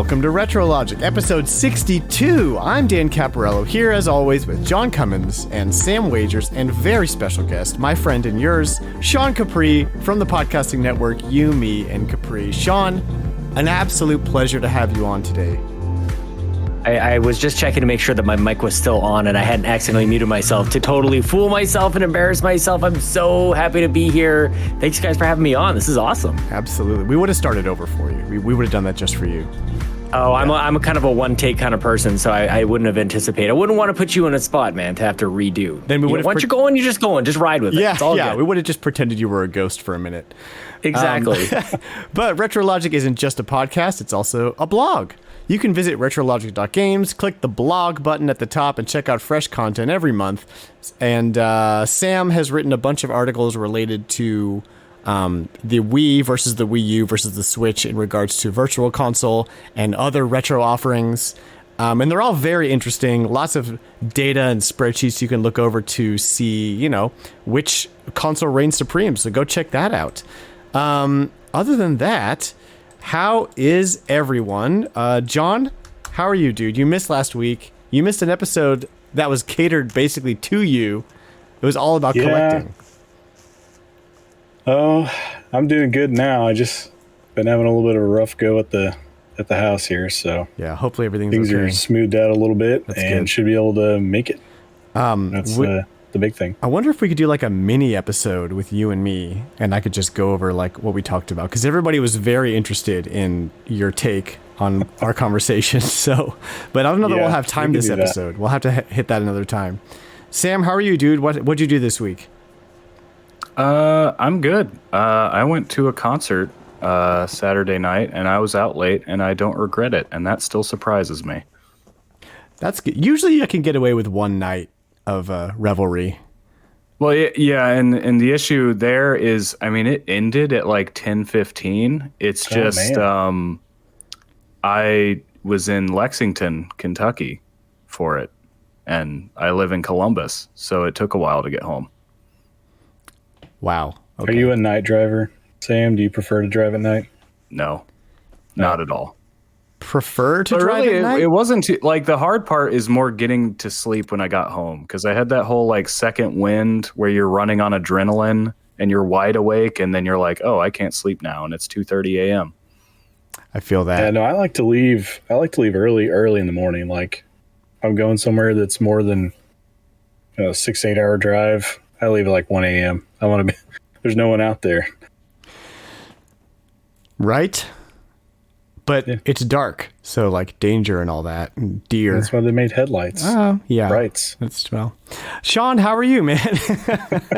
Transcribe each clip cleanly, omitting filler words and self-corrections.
Welcome to Retrologic, episode 62. I'm Dan Caporello, here as always with John Cummins and Sam Wagers, and very special guest, my friend and yours, Sean Capri from the podcasting network You, Me, and Capri. Sean, an absolute pleasure to have you on today. I was just checking to make sure that my mic was still on and I hadn't accidentally muted myself to totally fool myself and embarrass myself. I'm so happy to be here. Thanks, guys, for having me on. This is awesome. Absolutely. We would have started over for you. We would have done that just for you. Oh, yeah. I'm a kind of a one-take kind of person, so I wouldn't have anticipated. I wouldn't want to put you in a spot, man, to have to redo. Then we would have once you're going, you're just going. Just ride with it. Yeah, it's all yeah. good. We would have just pretended you were a ghost for a minute. Exactly. But Retrologic isn't just a podcast. It's also a blog. You can visit retrologic.games, click the blog button at the top, and check out fresh content every month. And Sam has written a bunch of articles related to the Wii versus the Wii U versus the Switch in regards to Virtual Console and other retro offerings. And they're all very interesting. Lots of data and spreadsheets you can look over to see, which console reigns supreme. So go check that out. Other than that, how is everyone? John, how are you, dude? You missed last week. You missed an episode that was catered basically to you. It was all about collecting. Oh, I'm doing good now. I just been having a little bit of a rough go at the house here, so yeah. Hopefully everything's things okay. are smoothed out a little bit. That's and good. should be able to make it. That's the big thing. I wonder if we could do like a mini episode with you and me, and I could just go over like what we talked about, because everybody was very interested in your take on our conversation. So, but I don't know that we'll have time this episode. We'll have to hit that another time. Sam, how are you, dude? What'd you do this week? I'm good. I went to a concert Saturday night, and I was out late, and I don't regret it, and that still surprises me. That's good. Usually I can get away with one night of revelry. Well, yeah, and the issue there is, I mean, it ended at like 10:15. It's just, I was in Lexington, Kentucky for it, and I live in Columbus, so it took a while to get home. Wow. Okay. Are you a night driver, Sam? Do you prefer to drive at night? No, not at all. Prefer to But drive really, at night? it wasn't like the hard part is more getting to sleep when I got home, because I had that whole like second wind where you're running on adrenaline and you're wide awake, and then you're like, oh, I can't sleep now, and it's 2:30 a.m. I feel that. Yeah, no, I like to leave early in the morning. Like, I'm going somewhere that's more than 6-8 hour drive. I leave at like 1 a.m. I want to be. There's no one out there. Right? But it's dark, so like danger and all that, and deer. That's why they made headlights. Oh, yeah. Brights. That's well. Sean, how are you, man?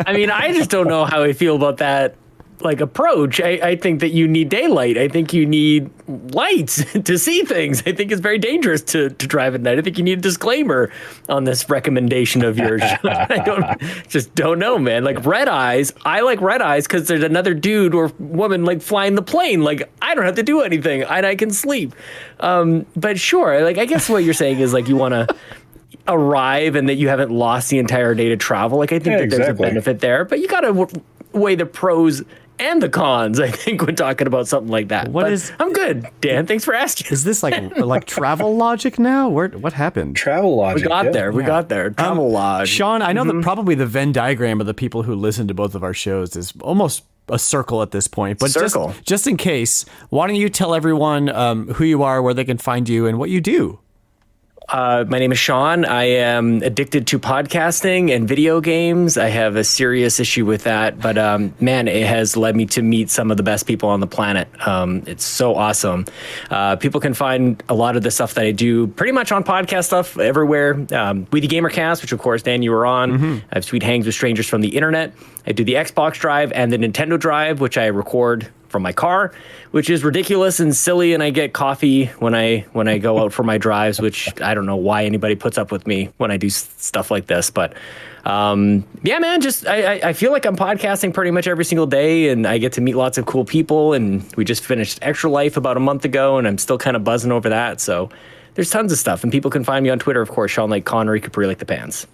I mean, I just don't know how I feel about that like approach. I think that you need daylight. I think you need lights to see things. I think it's very dangerous to drive at night. I think you need a disclaimer on this recommendation of yours. I don't know, man. Like red eyes. I like red eyes because there's another dude or woman like flying the plane. Like I don't have to do anything and I can sleep. But sure, like I guess what you're saying is like you want to arrive and that you haven't lost the entire day to travel. Like I think that there's a benefit there, but you got to weigh the pros and the cons, I think, when talking about something like that. I'm good, Dan. Thanks for asking. Is this like travel logic now? What happened? Travel logic. We got there. We got there. Travel lodge. Sean, I know that probably the Venn diagram of the people who listen to both of our shows is almost a circle at this point. But just in case, why don't you tell everyone who you are, where they can find you, and what you do? My name is Sean. I am addicted to podcasting and video games. I have a serious issue with that, but man, it has led me to meet some of the best people on the planet. It's so awesome. People can find a lot of the stuff that I do pretty much on podcast stuff everywhere. We the Gamercast, which of course, Dan, you were on. I have sweet hangs with strangers from the internet. I do the Xbox Drive and the Nintendo Drive, which I record from my car, which is ridiculous and silly, and I get coffee when I go out for my drives, which I don't know why anybody puts up with me when I do stuff like this, but yeah, man, just I feel like I'm podcasting pretty much every single day, and I get to meet lots of cool people, and we just finished Extra Life about a month ago, and I'm still kind of buzzing over that, so there's tons of stuff, and people can find me on Twitter, of course, Sean like Connery, Capri like the pants.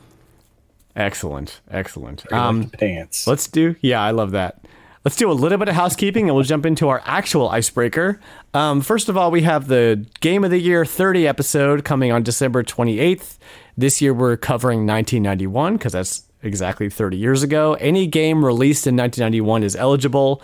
Excellent. Pants. Let's do. Yeah, I love that. let's do a little bit of housekeeping and we'll jump into our actual icebreaker. First of all, we have the Game of the Year 30 episode coming on December 28th. This year we're covering 1991 because that's exactly 30 years ago. Any game released in 1991 is eligible.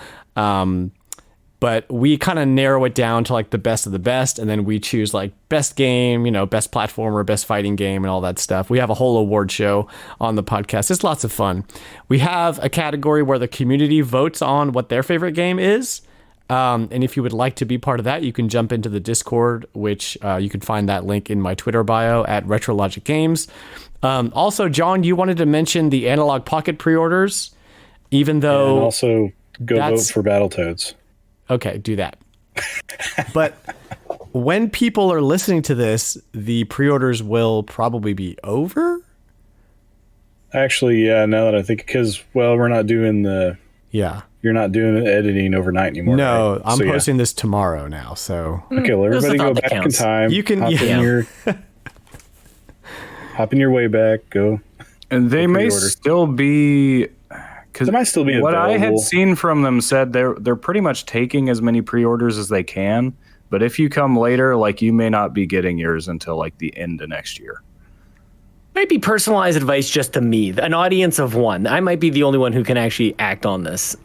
But we kind of narrow it down to like the best of the best, and then we choose like best game, best platformer, best fighting game, and all that stuff. We have a whole award show on the podcast. It's lots of fun. We have a category where the community votes on what their favorite game is. And if you would like to be part of that, you can jump into the Discord, which you can find that link in my Twitter bio at retrologic.games. Also, John, you wanted to mention the Analog Pocket pre-orders, even though... And also go vote for Battletoads. Okay, do that. But when people are listening to this, the pre-orders will probably be over? Actually, yeah, now that I think, because, we're not doing you're not doing the editing overnight anymore. No, right? I'm posting this tomorrow now, so. Okay, well, everybody go back in time. You can, hop in your way back, go. And they may still be... Because might still be what available. I had seen from them said they're pretty much taking as many pre-orders as they can. But if you come later, like you may not be getting yours until like the end of next year. Might be personalized advice just to me, an audience of one. I might be the only one who can actually act on this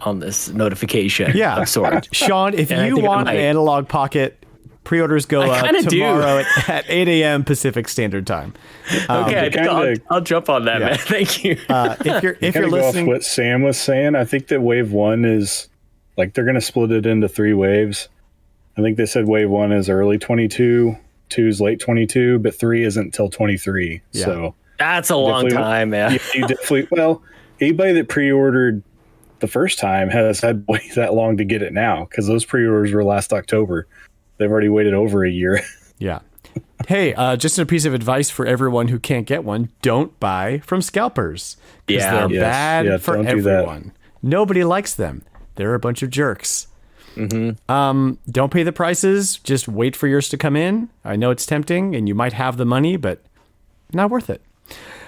notification. Yeah, of sort. Sean, if you want an Analog Pocket, pre-orders go up tomorrow at 8 a.m. Pacific Standard Time. Okay, I think I'll jump on that, man. Thank you. If you're listening, off what Sam was saying, I think that wave 1 is like they're going to split it into 3 waves. I think they said wave 1 is early 22, 2 is late 22, but 3 isn't until 23. Yeah. So that's a long time, man. You definitely. Well, anybody that pre-ordered the first time has had to wait that long to get it now because those pre-orders were last October. They've already waited over a year. Yeah. Hey, just a piece of advice for everyone who can't get one: don't buy from scalpers because they're bad for everyone. Nobody likes them. They're a bunch of jerks. Mm-hmm. Don't pay the prices. Just wait for yours to come in. I know it's tempting, and you might have the money, but not worth it.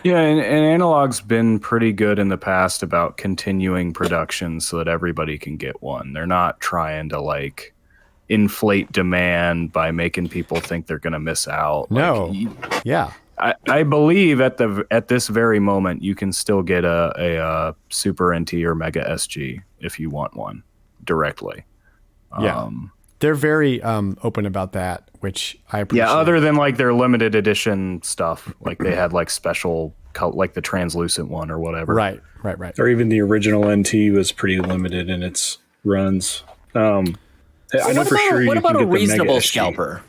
Yeah, and Analog's been pretty good in the past about continuing production so that everybody can get one. They're not trying to like inflate demand by making people think they're going to miss out. No. Yeah. I believe at this very moment you can still get a Super NT or Mega SG if you want one directly. Yeah. They're very open about that, which I appreciate. Yeah, other than like their limited edition stuff, like they had like special, like the translucent one or whatever. Right. Or even the original NT was pretty limited in its runs. I know for sure. What about a reasonable scalper?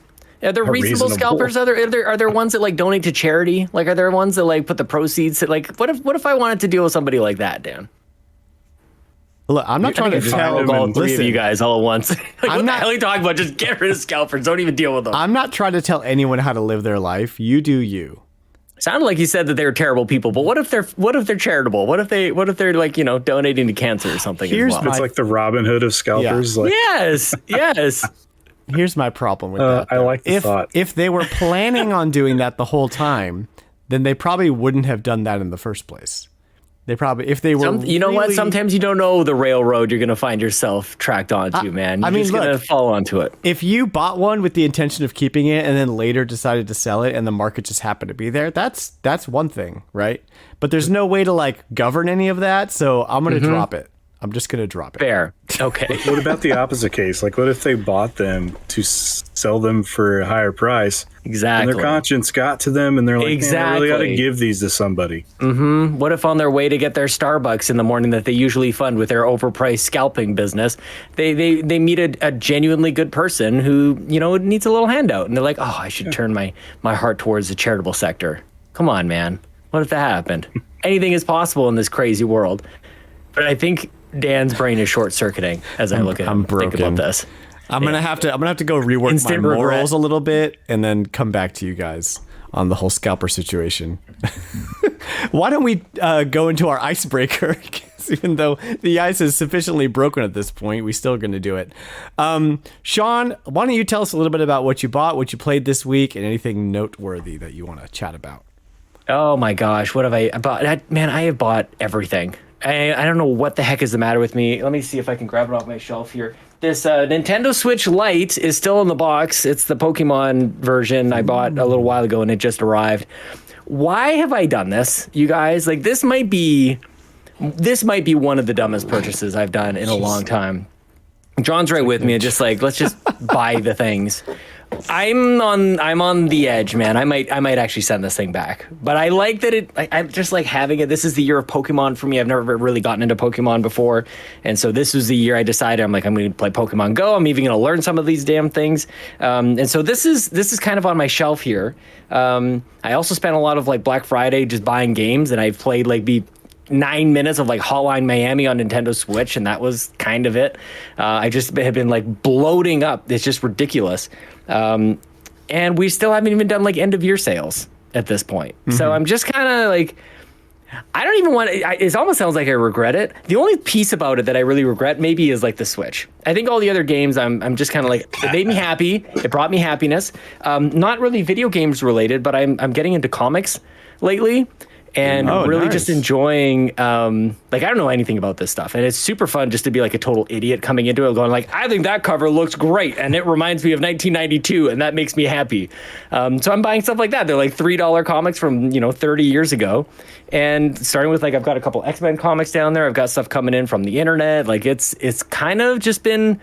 Are there reasonable scalpers? Are there ones that like donate to charity? Like, are there ones that like put the proceeds? Like, what if I wanted to deal with somebody like that, Dan? Look, I'm not trying to tell all three of you guys all at once. Like, what the hell are you talking about? Just get rid of scalpers. Don't even deal with them. I'm not trying to tell anyone how to live their life. You do you. Sounded like you said that they were terrible people, but what if they're charitable? What if they're like, donating to cancer or something? It's like the Robin Hood of scalpers. Yeah. Like, yes. Here's my problem with that. I like the thought. If they were planning on doing that the whole time, then they probably wouldn't have done that in the first place. They probably, if they were, what? Sometimes you don't know the railroad you're going to find yourself tracked onto, man. You're just going to fall onto it. If you bought one with the intention of keeping it and then later decided to sell it and the market just happened to be there, that's one thing, right? But there's no way to like govern any of that, so I'm going to drop it. I'm just going to drop it. Fair. Okay. What about the opposite case? Like, what if they bought them to sell them for a higher price? Exactly. And their conscience got to them, and they're like, man, I really got to give these to somebody. Mm-hmm. What if on their way to get their Starbucks in the morning that they usually fund with their overpriced scalping business, they meet a genuinely good person who, needs a little handout, and they're like, oh, I should turn my heart towards the charitable sector. Come on, man. What if that happened? Anything is possible in this crazy world. But I think Dan's brain is short-circuiting as I think about this. I'm gonna have to go rework my morals a little bit and then come back to you guys on the whole scalper situation. Why don't we go into our icebreaker? Even though the ice is sufficiently broken at this point, we're still going to do it. Sean, why don't you tell us a little bit about what you bought, what you played this week, and anything noteworthy that you want to chat about? Oh my gosh, what have I bought? Man, I have bought everything. I don't know what the heck is the matter with me. Let me see if I can grab it off my shelf here. This Nintendo Switch Lite is still in the box. It's the Pokemon version I bought a little while ago, and it just arrived. Why have I done this, you guys? Like, this might be one of the dumbest purchases I've done in a long time. John's right with me, and just like, let's just buy the things. I'm on the edge, man. I might actually send this thing back. But I like that I just like having it. This is the year of Pokemon for me. I've never really gotten into Pokemon before. And so this was the year I decided I'm going to play Pokemon Go. I'm even going to learn some of these damn things. And so this is kind of on my shelf here. I also spent a lot of like Black Friday just buying games, and I've played like 9 minutes of like Hotline Miami on Nintendo Switch, and that was kind of it. I just have been like bloating up. It's just ridiculous. And we still haven't even done like end of year sales at this point. Mm-hmm. So I'm just kind of like, I don't even want it almost sounds like I regret it. The only piece about it that I really regret maybe is like the Switch. I think all the other games I'm just kind of like, it made me happy. It brought me happiness. Not really video games related, but I'm getting into comics lately. And really just enjoying, like, I don't know anything about this stuff. And it's super fun just to be like a total idiot coming into it going like, I think that cover looks great. And it reminds me of 1992. And that makes me happy. So I'm buying stuff like that. They're like $3 comics from, 30 years ago. And starting with like, I've got a couple X-Men comics down there. I've got stuff coming in from the internet. Like it's kind of just been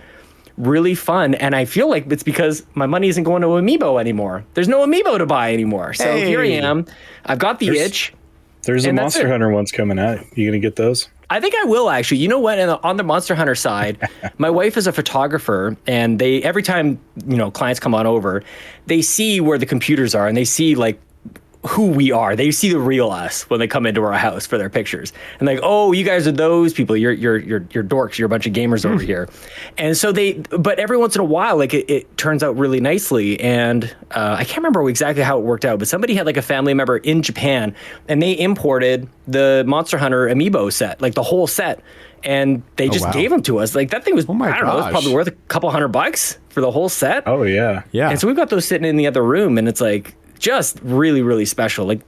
really fun. And I feel like it's because my money isn't going to Amiibo anymore. There's no Amiibo to buy anymore. So here I am. I've got the itch. There's a Monster Hunter ones coming out. You gonna get those? I think I will actually. You know what? On the Monster Hunter side, my wife is a photographer, and every time clients come on over, they see where the computers are, and they see like who we are. They see the real us when they come into our house for their pictures, and like, oh, you guys are those people. You're dorks. You're a bunch of gamers over here. And so but every once in a while, like it turns out really nicely. And I can't remember exactly how it worked out, but somebody had like a family member in Japan, and they imported the Monster Hunter Amiibo set, like the whole set. And they just gave them to us. Like that thing was, I don't know, it was probably worth a couple $100 for the whole set. Oh yeah. Yeah. And so we've got those sitting in the other room, and it's like, just really, really special. Like,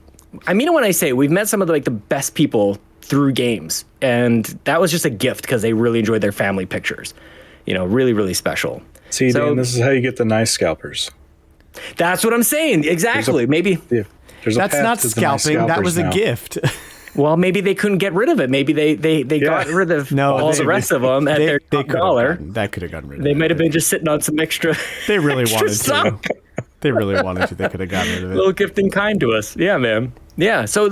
I mean it when I say we've met some of the best people through games, and that was just a gift because they really enjoyed their family pictures. Really, really special. See, Dan, this is how you get the nice scalpers. That's what I'm saying. Exactly. That's not scalping. That was a gift. Well, maybe they couldn't get rid of it. Maybe they got rid of all the rest of them at their top dollar. That could have gotten rid of it. They might have been just sitting on some extra. They really wanted to. They really wanted to. They could have gotten rid of it. A little gifting kind to us. Yeah, man. Yeah. So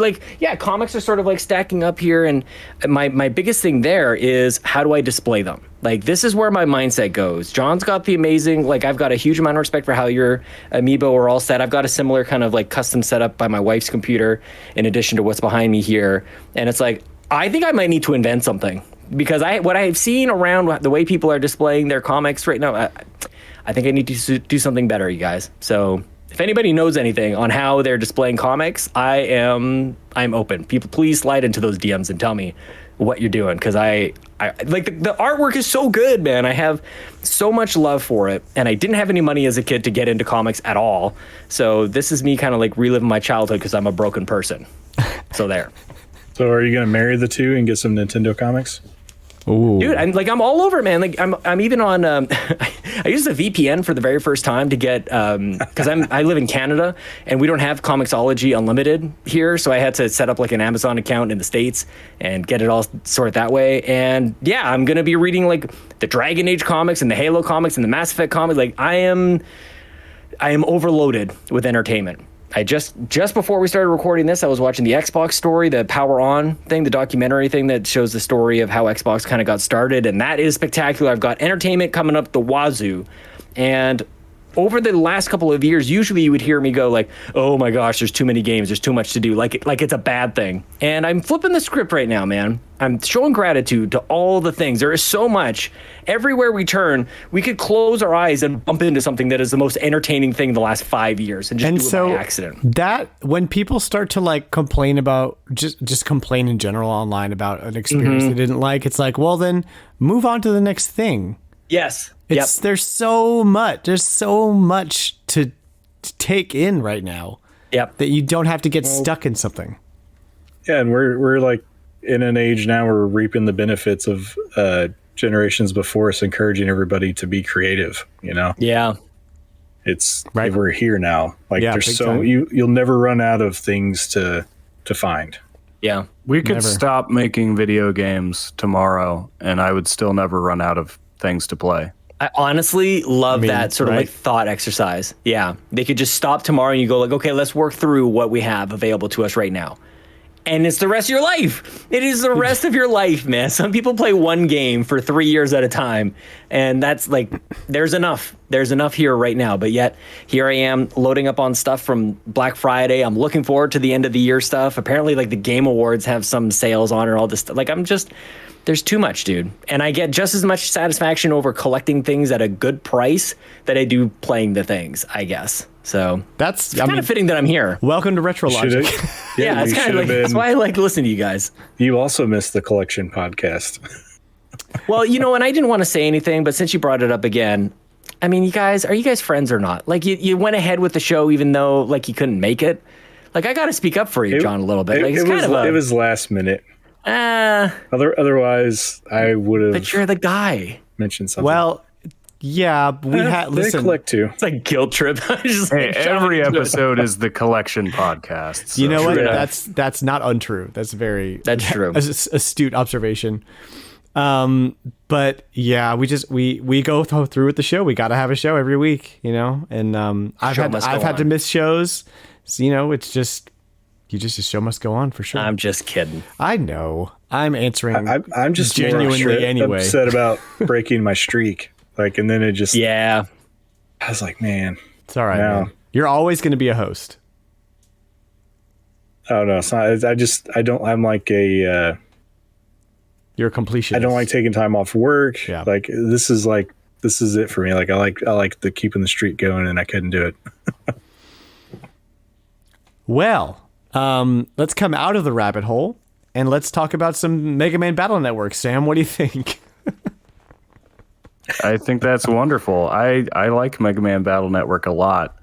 comics are sort of like stacking up here. And my biggest thing there is, how do I display them? Like, this is where my mindset goes. John's got the amazing, I've got a huge amount of respect for how your Amiibo are all set. I've got a similar kind of custom setup by my wife's computer in addition to what's behind me here. And it's like, I think I might need to invent something, because what I've seen around the way people are displaying their comics right now, I think I need to do something better, you guys. So if anybody knows anything on how they're displaying comics, I'm open. People, please slide into those DMs and tell me what you're doing, because I like the artwork is so good, man. I have so much love for it, and I didn't have any money as a kid to get into comics at all. So this is me kind of reliving my childhood because I'm a broken person. So there. So are you gonna marry the two and get some Nintendo comics? Ooh. Dude, I'm all over it, man. Like I'm even on. I used a VPN for the very first time to get because I live in Canada and we don't have Comixology Unlimited here, so I had to set up an Amazon account in the States and get it all sorted that way. And yeah, I'm gonna be reading the Dragon Age comics and the Halo comics and the Mass Effect comics. I am overloaded with entertainment. I just before we started recording this, I was watching the Xbox story, the Power On thing, the documentary thing that shows the story of how Xbox kind of got started, and that is spectacular. I've got entertainment coming up the wazoo, and over the last couple of years, usually you would hear me go oh my gosh, there's too many games, there's too much to do, like it's a bad thing. And I'm flipping the script right now, man. I'm showing gratitude to all the things. There is so much. Everywhere we turn, we could close our eyes and bump into something that is the most entertaining thing in the last 5 years and just do it by accident. That when people start to complain about just complain in general online about an experience they didn't like, it's well then move on to the next thing. Yes. There's so much. There's so much to take in right now. Yep. That you don't have to get stuck in something. Yeah, and we're in an age now we're reaping the benefits of generations before us encouraging everybody to be creative. Yeah. It's Right. We're here now. Like there's big so time. you'll never run out of things to find. Yeah. We could Never. stop making video games tomorrow, and I would still never run out of things to play. I honestly love that sort of right? like thought exercise. Yeah. They could just stop tomorrow and you go like, okay, let's work through what we have available to us right now. And it's the rest of your life. It is the rest of your life, man. Some people play one game for 3 years at a time. And that's like, there's enough. There's enough here right now. But yet, here I am loading up on stuff from Black Friday. I'm looking forward to the end of the year stuff. Apparently, like the Game Awards have some sales on or all this stuff. Like, there's too much, dude. And I get just as much satisfaction over collecting things at a good price that I do playing the things, I guess. So That's kind of fitting that I'm here. welcome to RetroLogic. Yeah, it's you kind of like, should've that's why I like listening to you guys. You also missed the collection podcast. Well, and I didn't want to say anything, but since you brought it up again, I mean, are you guys friends or not? Like, you went ahead with the show even though, like, you couldn't make it. Like, I got to speak up for you, John, a little bit. Like, It was last minute. Otherwise, I would have. But you're the guy. Mentioned something. Well, yeah, we had they listen. collect too. It's like guilt trip. Just Hey, like, every episode is the collection podcast. So. You know what? Yeah. That's not untrue. That's That's true. Astute observation. But yeah, we go through with the show. We got to have a show every week, And I've Show must go had to on. miss shows. So, it's just the show must go on for sure. I'm just kidding. I know. I'm answering. I'm just more genuinely anyway. upset about breaking my streak. Like, and then it just. Yeah. I was like, man. It's all right, No. man. You're always going to be a host. Oh no, it's not. I'm like a. You're a completionist. I don't like taking time off work. Yeah. Like this is it for me. Like I like the keeping the streak going, and I couldn't do it. Well, let's come out of the rabbit hole and let's talk about some Mega Man Battle Network. Sam, what do you think? I think that's wonderful. I like Mega Man Battle Network a lot.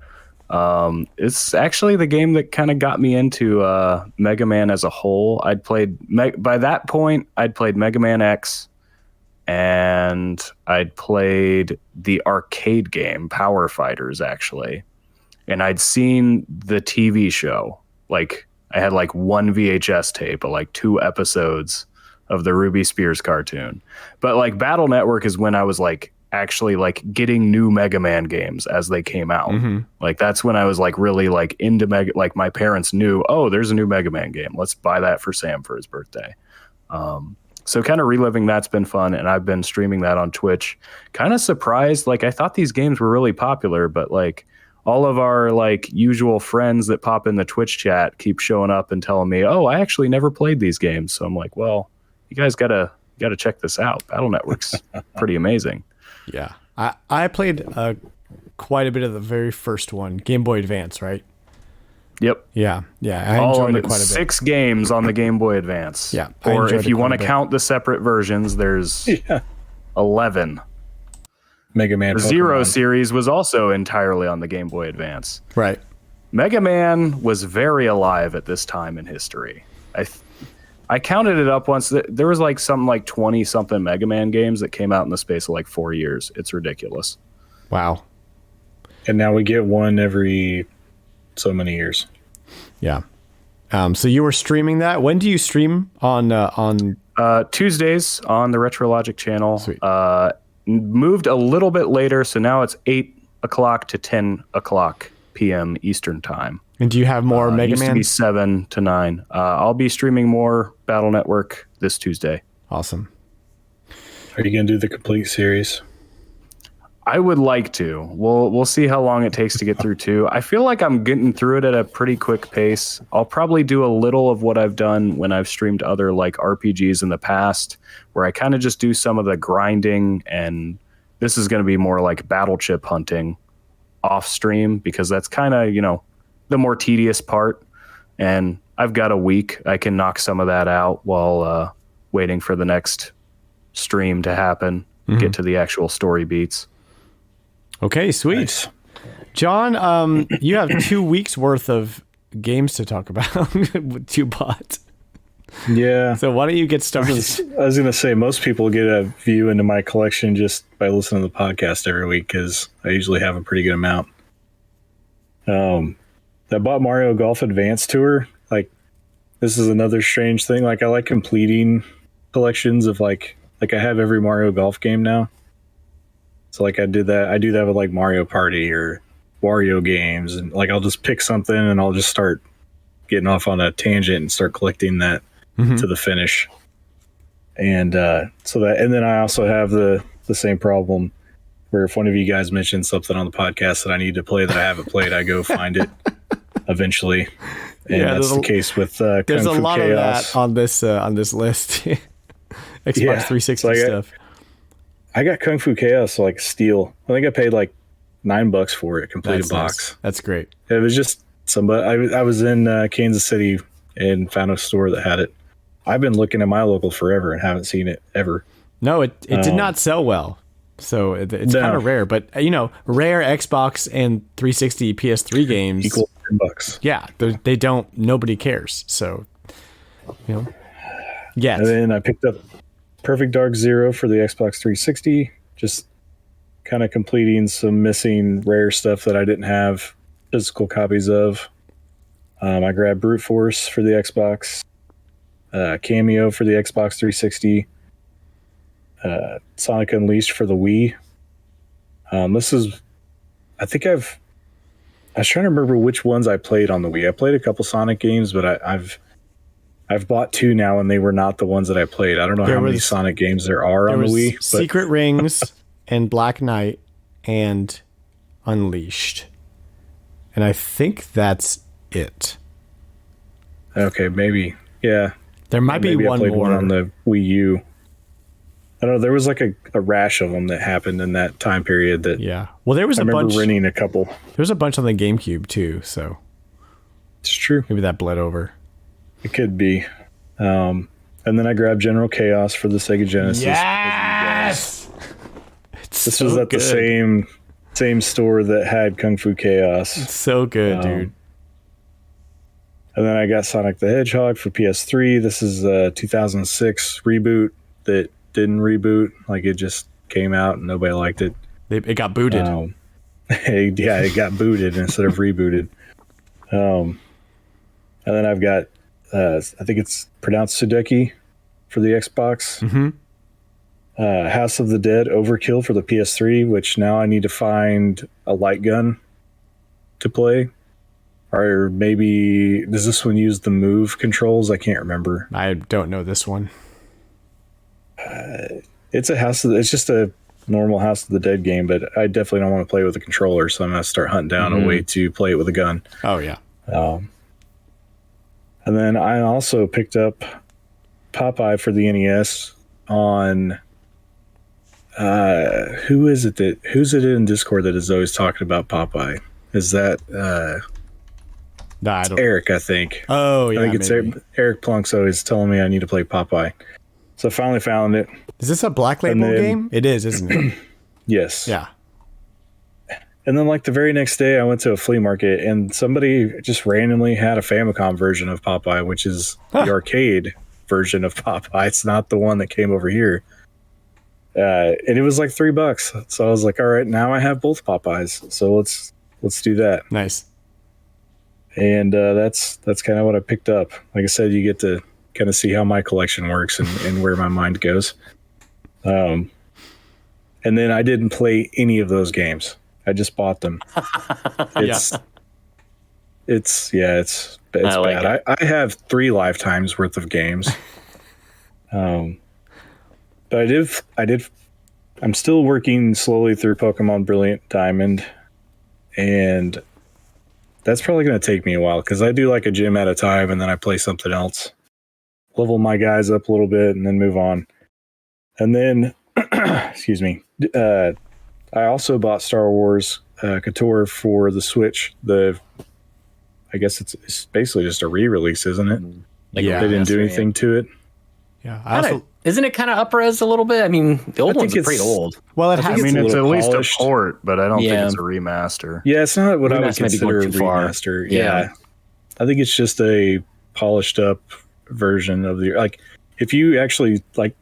It's actually the game that kind of got me into Mega Man as a whole. By that point, I'd played Mega Man X, and I'd played the arcade game Power Fighters, actually. And I'd seen the TV show. Like, I had like one VHS tape of like 2 episodes of the Ruby Spears cartoon. But like Battle Network is when I was like actually like getting new Mega Man games as they came out. Like that's when I was like really like into Mega, like my parents knew, oh, there's a new Mega Man game. Let's buy that for Sam for his birthday. So kind of reliving that's been fun, and I've been streaming that on Twitch. Kind of surprised, like I thought these games were really popular, but like all of our like usual friends that pop in the Twitch chat keep showing up and telling me, oh, I actually never played these games. So I'm like, well, you guys gotta check this out. Battle Network's pretty amazing. Yeah. I played quite a bit of the very first one, Game Boy Advance, right? Yep. Yeah. I All enjoyed on it quite a bit. 6 games on the Game Boy Advance. Yeah, I Or enjoyed if it you quite want a to bit. count the separate versions, there's 11. Mega Man. The Zero Pokemon. series was also entirely on the Game Boy Advance. Right. Mega Man was very alive at this time in history. I counted it up once. There was like something like 20 something Mega Man games that came out in the space of like 4 years. It's ridiculous. Wow. And now we get one every so many years. Yeah. So you were streaming that. When do you stream on Tuesdays on the Retrologic channel. Sweet. Moved a little bit later, so now it's 8 o'clock to 10 o'clock p.m. Eastern time. and do you have more Mega Used to Man? be 7 to 9. I'll be streaming more Battle Network this Tuesday. Awesome. Are you going to do the complete series? I would like to. We'll see how long it takes to get through 2. I feel like I'm getting through it at a pretty quick pace. I'll probably do a little of what I've done when I've streamed other like RPGs in the past, where I kind of just do some of the grinding, and this is going to be more like battle chip hunting off stream, because that's kind of, the more tedious part. And I've got a week. I can knock some of that out while waiting for the next stream to happen, get to the actual story beats. Okay, sweet. Nice. John, you have 2 weeks worth of games to talk about. What you bought. Yeah. So why don't you get started? I was going to say, most people get a view into my collection just by listening to the podcast every week, because I usually have a pretty good amount. I bought Mario Golf Advance Tour. Like, this is another strange thing. Like, I like completing collections of like I have every Mario Golf game now. So like I do that with like Mario Party or Wario games, and like I'll just pick something and I'll just start getting off on a tangent and start collecting that to the finish. And and then I also have the same problem where if one of you guys mentions something on the podcast that I need to play that I haven't played, I go find it eventually. And that's the case with there's Kung a Fu lot Chaos. of that on this list. Xbox 360 like stuff. I got Kung Fu Chaos like steal. I think I paid like $9 for it, complete That's box. nice. That's great. It was just somebody. I was in Kansas City and found a store that had it. I've been looking at my local forever and haven't seen it ever. No, it did not sell well, so it's kind of rare. But rare Xbox and 360 PS3 games equal $10. Yeah, they don't. Nobody cares. So, yeah. And then I picked up Perfect Dark Zero for the Xbox 360. Just kind of completing some missing rare stuff that I didn't have physical copies of. I grabbed Brute Force for the Xbox, Kameo for the Xbox 360, Sonic Unleashed for the Wii. I was trying to remember which ones I played on the Wii. I played a couple Sonic games, but I've bought 2 now, and they were not the ones that I played. I don't know how many Sonic games there are on the Wii. But Secret Rings and Black Knight and Unleashed. And I think that's it. Okay, maybe. Yeah. There might be one more on the Wii U. I don't know. There was like a rash of them that happened in that time period. Well, there was I remember renting a couple. There was a bunch on the GameCube too, so it's true. Maybe that bled over. It could be. And then I grabbed General Chaos for the Sega Genesis. Yes. This was at the same store that had Kung Fu Chaos. It's so good, dude. And then I got Sonic the Hedgehog for PS3. This is a 2006 reboot that didn't reboot. Like, it just came out and nobody liked it. It got booted. It got booted instead of rebooted. And then I've got, I think it's pronounced Sudeki for the Xbox. House of the Dead Overkill for the PS3, which now I need to find a light gun to play. Or maybe, does this one use the move controls? I can't remember. I don't know this one. It's just a normal House of the Dead game, but I definitely don't want to play with a controller, so I'm going to start hunting down a way to play it with a gun. Oh, yeah. And then I also picked up Popeye for the NES on... who's it in Discord that is always talking about Popeye? Is that... Eric, I think. Oh, yeah. I think it's Eric Plunk's always telling me I need to play Popeye. So I finally found it. Is this a Black Label game? It is, isn't it? Yes. Yeah. And then, like, the very next day, I went to a flea market, and somebody just randomly had a Famicom version of Popeye, which is the arcade version of Popeye. It's not the one that came over here. And it was like $3. So I was like, all right, now I have both Popeyes. So let's do that. Nice. And that's kind of what I picked up. Like I said, you get to kind of see how my collection works and where my mind goes. And then I didn't play any of those games. I just bought them. It's bad. I have 3 lifetimes worth of games. But I'm still working slowly through Pokemon Brilliant Diamond, and that's probably going to take me a while because I do like a gym at a time and then I play something else, level my guys up a little bit and then move on. And then, excuse me, I also bought Star Wars KOTOR for the Switch. I guess it's basically just a re-release, isn't it? They didn't do anything to it. Yeah. Isn't it kind of up-res a little bit? I mean, the old ones are pretty old. Well, it's at least a port, but I don't think it's a remaster. Yeah, it's not what I would consider a remaster. Yeah. I think it's just a polished up version of the like. If you actually like,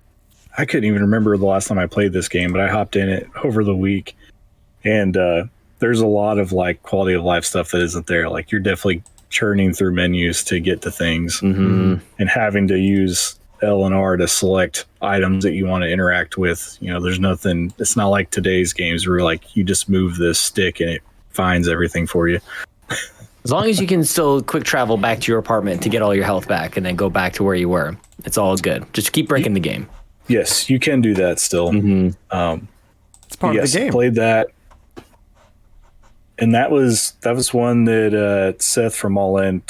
I couldn't even remember the last time I played this game, but I hopped in it over the week, and there's a lot of like quality of life stuff that isn't there. Like you're definitely churning through menus to get to things, and having to use L and R to select items that you want to interact with. You know, there's nothing. It's not like today's games where like you just move this stick and it finds everything for you. As long as you can still quick travel back to your apartment to get all your health back and then go back to where you were, it's all good. Just keep breaking the game. Yes, you can do that still. It's part of the game. Played that, and that was one that Seth from All In,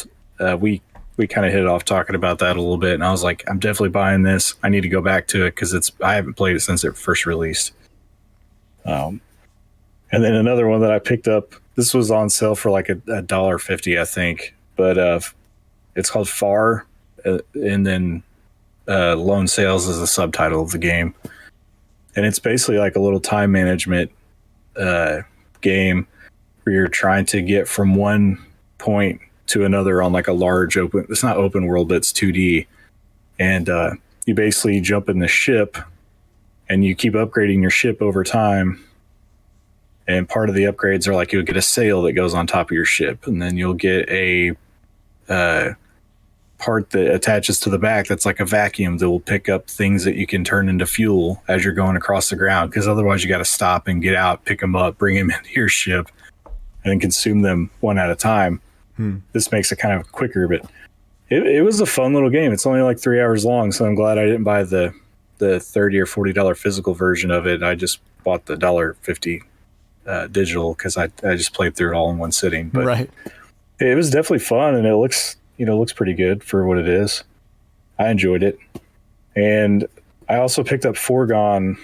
we kind of hit it off talking about that a little bit, and I was like, I'm definitely buying this. I need to go back to it because I haven't played it since it first released. And then another one that I picked up. This was on sale for like $1.50, I think, but it's called Far, and then Lone Sales is the subtitle of the game, and it's basically like a little time management game where you're trying to get from one point to another on like a large open. It's not open world, but it's 2D, and you basically jump in the ship, and you keep upgrading your ship over time. And part of the upgrades are like you'll get a sail that goes on top of your ship, and then you'll get a part that attaches to the back that's like a vacuum that will pick up things that you can turn into fuel as you're going across the ground, because otherwise you got to stop and get out, pick them up, bring them into your ship, and then consume them one at a time. This makes it kind of quicker, but it was a fun little game. It's only like 3 hours long, so I'm glad I didn't buy the $30 or $40 physical version of it. I just bought the $1.50 digital because I just played through it all in one sitting. But Right. It was definitely fun, and it looks pretty good for what it is. I enjoyed it. And I also picked up Forgone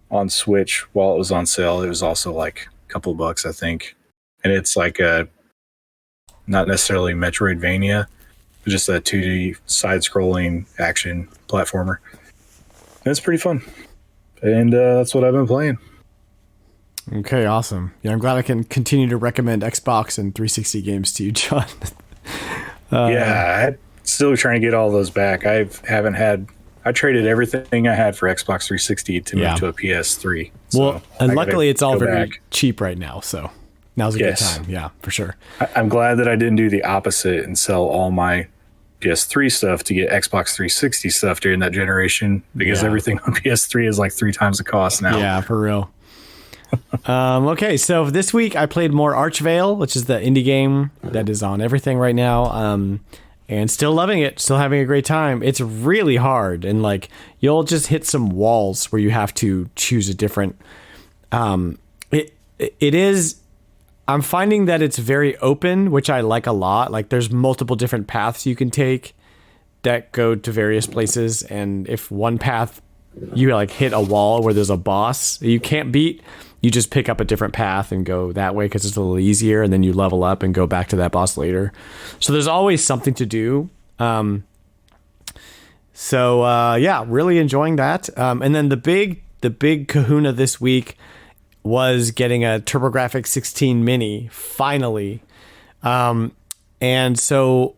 on Switch while it was on sale. It was also like a couple bucks, I think. And it's like a not necessarily Metroidvania, but just a 2D side-scrolling action platformer. And it's pretty fun. And that's what I've been playing. Okay, awesome. Yeah, I'm glad I can continue to recommend Xbox and 360 games to you, John. I'm still trying to get all those back. I traded everything I had for Xbox 360 to move to a PS3. Well, and luckily it's all very back. cheap right now, so now's a good time. Yeah, for sure. I'm glad that I didn't do the opposite and sell all my PS3 stuff to get Xbox 360 stuff during that generation, because everything on PS3 is like 3 times the cost now. Yeah, for real. Okay, so this week I played more Archvale, which is the indie game that is on everything right now, and still loving it, still having a great time. It's really hard, and like you'll just hit some walls where you have to choose a different. It is. I'm finding that it's very open, which I like a lot. Like there's multiple different paths you can take that go to various places, and if one path you like hit a wall where there's a boss you can't beat, you just pick up a different path and go that way because it's a little easier, and then you level up and go back to that boss later. So there's always something to do. Really enjoying that. And then the big kahuna this week was getting a TurboGrafx 16 Mini finally. And so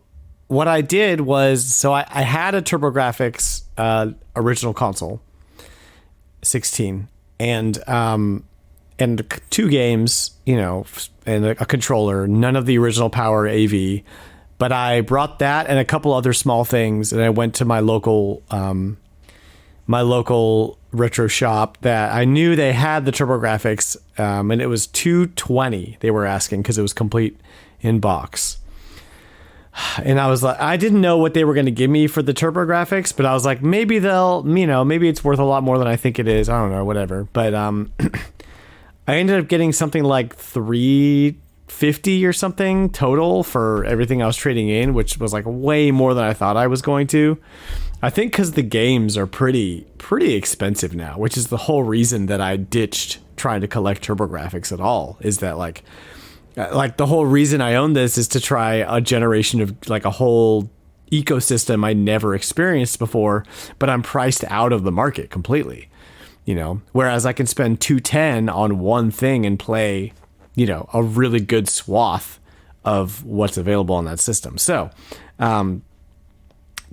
what I did was, I had a TurboGrafx original console 16 and 2 games, and a controller, none of the original Power AV, but I brought that and a couple other small things, and I went to my local retro shop that I knew they had the TurboGrafx, and it was $220 they were asking because it was complete in box. And I was like, I didn't know what they were going to give me for the TurboGrafx, but I was like, maybe maybe it's worth a lot more than I think it is. I don't know, whatever. But I ended up getting something like $350 or something total for everything I was trading in, which was like way more than I thought I was going to. I think because the games are pretty expensive now, which is the whole reason that I ditched trying to collect TurboGrafx at all. Is that like the whole reason I own this is to try a generation of like a whole ecosystem I never experienced before, but I'm priced out of the market completely, whereas I can spend $210 on one thing and play, a really good swath of what's available on that system. So,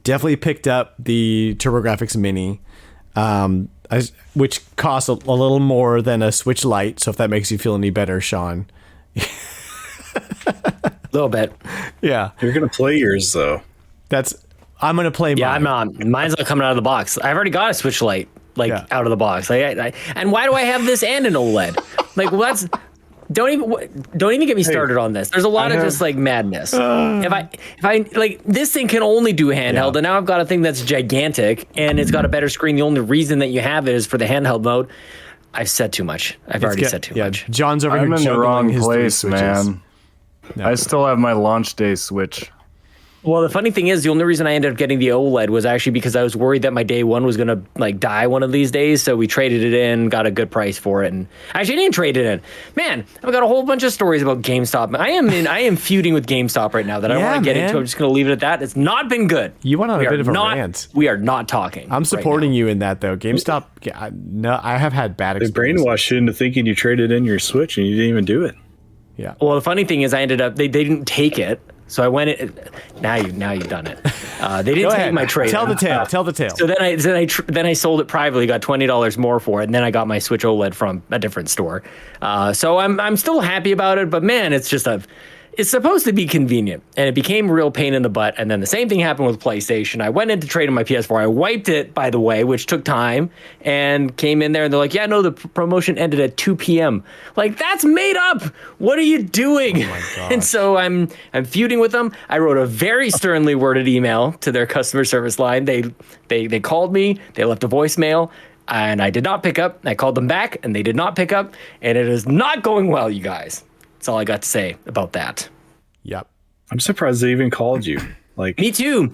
Definitely picked up the TurboGrafx Mini, which costs a little more than a Switch Lite. So if that makes you feel any better, Sean. A little bit. Yeah. You're gonna play yours though. I'm gonna play mine. Yeah, I'm not. Mine's not coming out of the box. I've already got a Switch Lite, out of the box. And why do I have this and an OLED? Like, well, that's. Don't even get me started on this. There's a lot of just like madness. If I like, this thing can only do handheld, and now I've got a thing that's gigantic and it's got a better screen. The only reason that you have it is for the handheld mode. I've said too much. I've already said too much. John's over I'm here in the wrong his place, man. No. I still have my launch day Switch. Well, the funny thing is, the only reason I ended up getting the OLED was actually because I was worried that my day one was gonna like die one of these days. So we traded it in, got a good price for it, and actually didn't trade it in. Man, I've got a whole bunch of stories about GameStop. I am feuding with GameStop right now that I want to get into. I'm just gonna leave it at that. It's not been good. You went on a bit of a rant. We are not talking. I'm supporting you in that though. GameStop. No, I have had bad They experiences. brainwashed you into thinking you traded in your Switch and you didn't even do it. Yeah. Well, the funny thing is, I ended up they didn't take it. So I went in. Now you've done it. They didn't take my trade. Tell the tale. Tell the tale. So then I sold it privately, got $20 more for it, and then I got my Switch OLED from a different store. So I'm still happy about it, but man, it's supposed to be convenient, and it became a real pain in the butt. And then the same thing happened with PlayStation. I went in to trade in my PS4. I wiped it, by the way, which took time, and came in there, and they're like, yeah, no, the promotion ended at 2 p.m. Like, that's made up. What are you doing? Oh my God. And so I'm feuding with them. I wrote a very sternly worded email to their customer service line. They called me. They left a voicemail. And I did not pick up. I called them back, and they did not pick up. And it is not going well, you guys. That's all I got to say about that. Yep. I'm surprised they even called you. Like, Me too.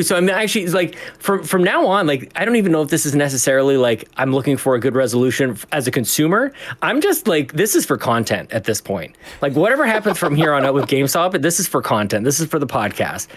So I'm actually like from now on, like I don't even know if this is necessarily like I'm looking for a good resolution as a consumer. I'm just like, this is for content at this point. Like whatever happens from here on out with GameStop, this is for content. This is for the podcast.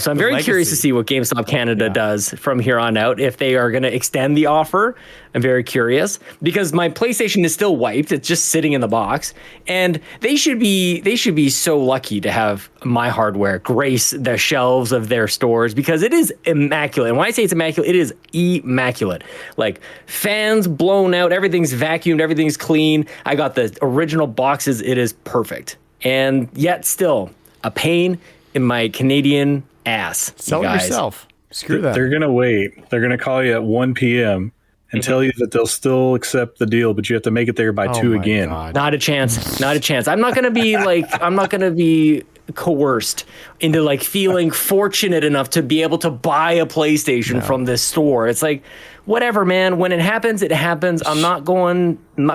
So I'm very curious to see what GameStop Canada does from here on out. If they are going to extend the offer, I'm very curious because my PlayStation is still wiped. It's just sitting in the box, and they should be so lucky to have my hardware grace the shelves of their stores because it is immaculate. And when I say it's immaculate, it is immaculate. Like fans blown out, everything's vacuumed, everything's clean. I got the original boxes. It is perfect. And yet still a pain in my Canadian ass. Sell it yourself. Screw that. they're gonna wait. They're gonna call you at 1 p.m. and tell you that they'll still accept the deal, but you have to make it there by 2 again. God. Not a chance. Not a chance. I'm not going to be coerced into like feeling fortunate enough to be able to buy a PlayStation from this store. It's like, whatever, man. When it happens, it happens. I'm not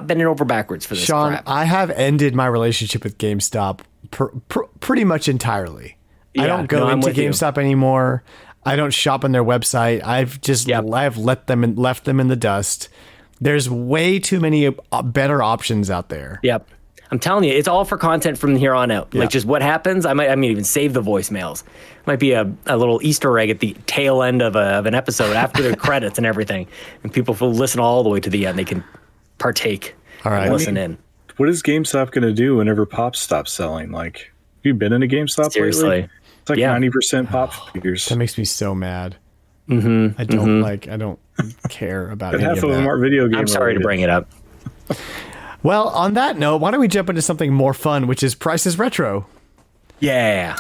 bending over backwards for this Sean, crap. I have ended my relationship with GameStop pretty much entirely. I Yeah, don't go no, I'm into with you. GameStop anymore. I don't shop on their website. I've left them in the dust. There's way too many better options out there. Yep. I'm telling you, it's all for content from here on out. Yeah. Like just what happens, I might even save the voicemails. Might be a little Easter egg at the tail end of an episode after the credits and everything. And people will listen all the way to the end. They can partake All right. and listen in. What is GameStop going to do whenever Pop stops selling? Like, have you been in a GameStop Seriously. lately? It's like Yeah. 90% Pop figures. That makes me so mad. I don't care about But any half of of them that. aren't video game I'm sorry to related. bring it up. Well, on that note, why don't we jump into something more fun, which is Prices Retro. Yeah.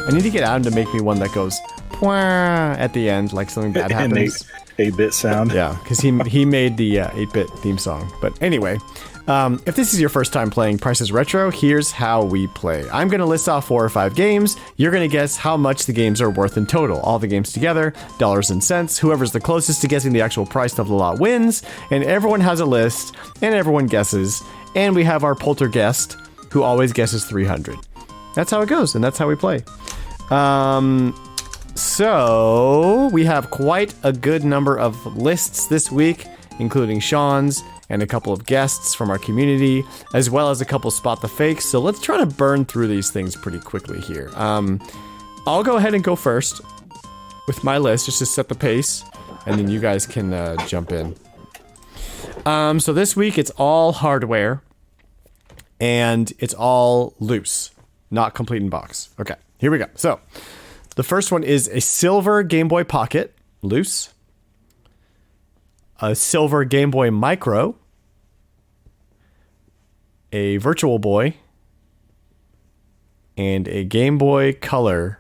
I need to get Adam to make me one that goes "Pwah" at the end, like something bad And happens. 8-bit sound. Yeah, because he made the 8-bit theme song. But anyway, if this is your first time playing Prices Retro, here's how we play. I'm going to list off 4 or 5 games. You're going to guess how much the games are worth in total. All the games together, dollars and cents. Whoever's the closest to guessing the actual price of the lot wins. And everyone has a list, and everyone guesses. And we have our poltergeist, who always guesses 300. That's how it goes, and that's how we play. So we have quite a good number of lists this week, including Sean's and a couple of guests from our community, as well as a couple Spot the Fakes. So let's try to burn through these things pretty quickly here. I'll go ahead and go first with my list just to set the pace. and then you guys can jump in. So this week it's all hardware, and it's all loose, not complete in box. Okay, here we go. So the first one is a silver Game Boy Pocket, loose. A silver Game Boy Micro. A Virtual Boy. And a Game Boy Color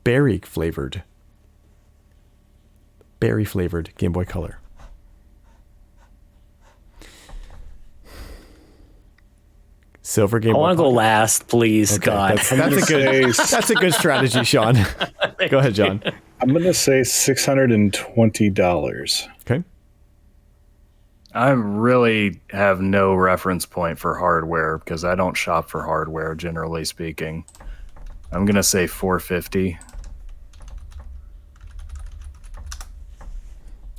berry flavored Game Boy Color. Silver Game Boy. I want to go last, please. Okay, God. that's a good strategy, Sean. Go ahead, John. I'm going to say $620. Okay. I really have no reference point for hardware because I don't shop for hardware, generally speaking. I'm going to say $450.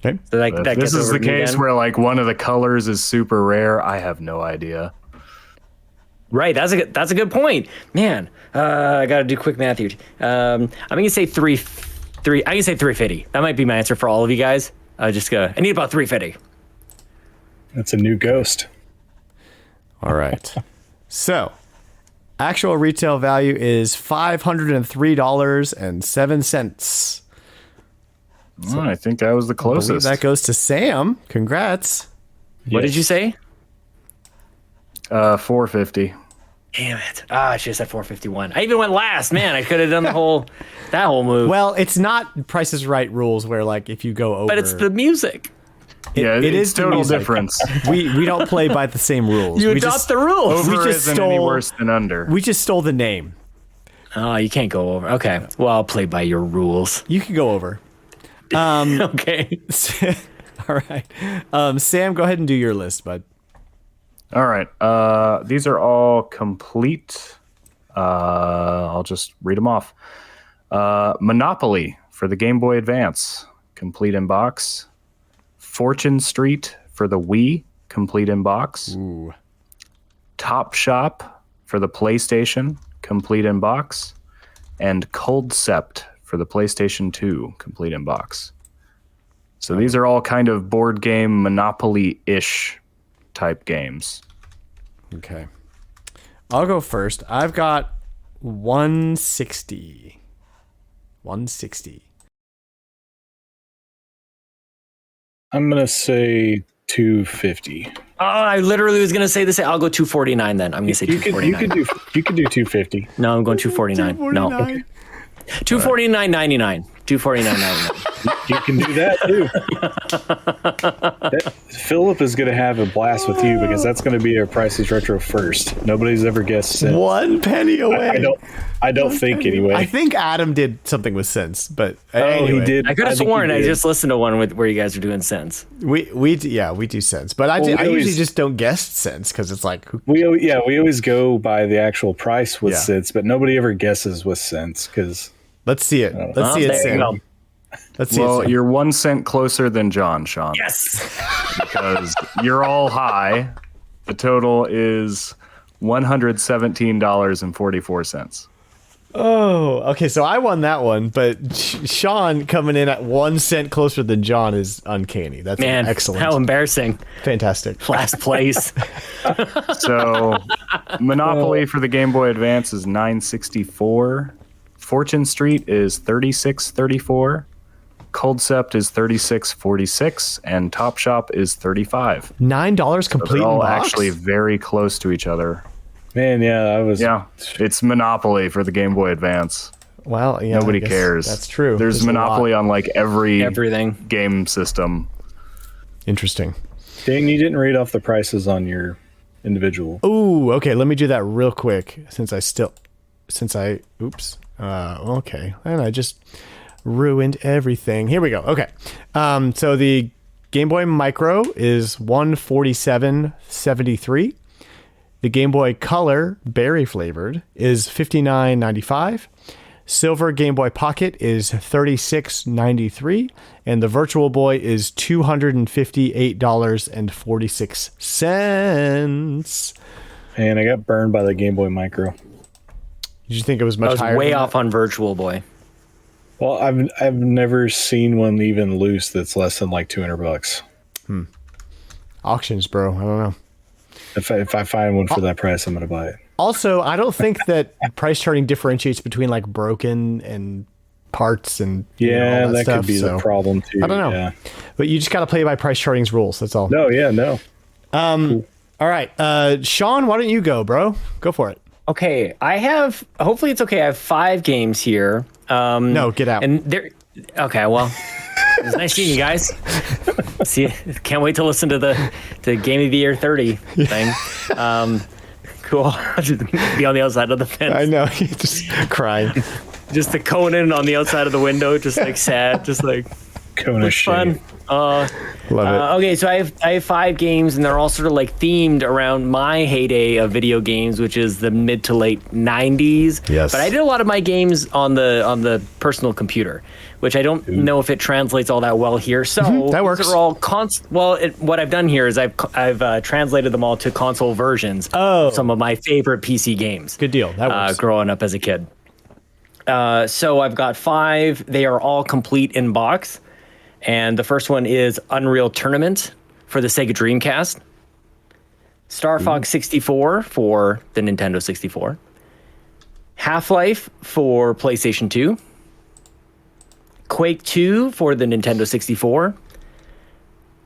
Okay. So If this is the case where like one of the colors is super rare, I have no idea. Right, that's a good point, man. I got to do quick math here. I'm gonna say three. I can say 350. That might be my answer for all of you guys. I need about 350. That's a new ghost. All right. So, actual retail value is $503.07. I think that was the I believe closest. that goes to Sam. Congrats. What did you say? 450. Damn it! I should have said 451. I even went last. Man, I could have done that whole move. Well, it's not Price is Right rules where like if you go over, but it's the music. it is total music. difference. We don't play by the same rules. You we adopt just, the rules. we Over just isn't any stole- worse than under. We just stole the name. Oh, you can't go over. Okay. Well, I'll play by your rules. You can go over. Okay. All right. Sam, go ahead and do your list, bud. All right. These are all complete. I'll just read them off. Monopoly for the Game Boy Advance, complete in box. Fortune Street for the Wii, complete in box. Ooh. Top Shop for the PlayStation, complete in box. And Coldcept for the PlayStation 2, complete in box. So these are all kind of board game Monopoly-ish type games. Okay. I'll go first. I've got 160. 160. I'm going to say 250. Oh, I literally was gonna say this. I'll go 249 then. I'm gonna say You could 249. you could do 250. No, I'm going 249. No. 249.99. 249.99. You can do that too. Philip is going to have a blast with you because that's going to be our Price is Retro first. Nobody's ever guessed since. 1 penny away. I don't think anyway. I think Adam did something with sense, but anyway, he did. I could have think sworn he I did. just listened to one where you guys are doing sense. We do sense, but I we usually always- just don't guess sense because it's like We always go by the actual price with Yeah. cents, but nobody ever guesses with cents because let's see it. Let's see it, there you Sam. go. Let's see it. Well, Sam. you're 1 cent closer than John, Sean. Yes. Because you're all high. The total is $117.44. Oh, okay. So I won that one, but Sean coming in at 1 cent closer than John is uncanny. That's Man, excellent. how embarrassing. Fantastic. Last place. So Monopoly for the Game Boy Advance is $9.64. Fortune Street is $36.34. Coldcept is $36.46, and Top Shop is $35. $9 complete They're in all box? actually very close to each other. man, I was It's Monopoly for the Game Boy Advance. Well, yeah, Nobody I guess cares. That's true. There's a Monopoly lot. on like every Everything. game system. Interesting. Dang, you didn't read off the prices on your individual. Ooh, okay. Let me do that real quick oops. Okay. And I just ruined everything. Here we go. Okay. So the Game Boy Micro is $147.73. The Game Boy Color berry flavored is $59.95. Silver Game Boy Pocket is $36.93, and the Virtual Boy is $258.46. And I got burned by the Game Boy Micro. Did you think it was I much was higher? way than off on Virtual Boy. Well, I've never seen one even loose that's less than like $200. Auctions, bro. I don't know. If I find one for that price, I'm gonna buy it. Also, I don't think that price charting differentiates between like broken and parts and all that that stuff, could be the problem too. I don't know. Yeah. But you just got to play by price charting's rules. That's all. No, no. Cool. All right, Sean, why don't you go, bro? Go for it. Okay, I have. Hopefully, it's okay. I have 5 games here. No, get out. And there. Okay, well, it was nice seeing you guys. See, can't wait to listen to the Game of the Year 30 thing. Cool. Just be on the outside of the fence. I know, you're just crying. Just the Conan on the outside of the window, just like sad, just like Kona it's fun. Love it. Okay, so I have 5 games, and they're all sort of like themed around my heyday of video games, which is the mid to late 90s. Yes. But I did a lot of my games on the personal computer, which I don't know if it translates all that well here. So that works. These are all what I've done here is I've translated them all to console versions. Of some of my favorite PC games. Good deal. That works. Growing up as a kid. So I've got 5. They are all complete in box. And the first one is Unreal Tournament for the Sega Dreamcast. Star Fox 64 for the Nintendo 64. Half-Life for PlayStation 2. Quake 2 for the Nintendo 64.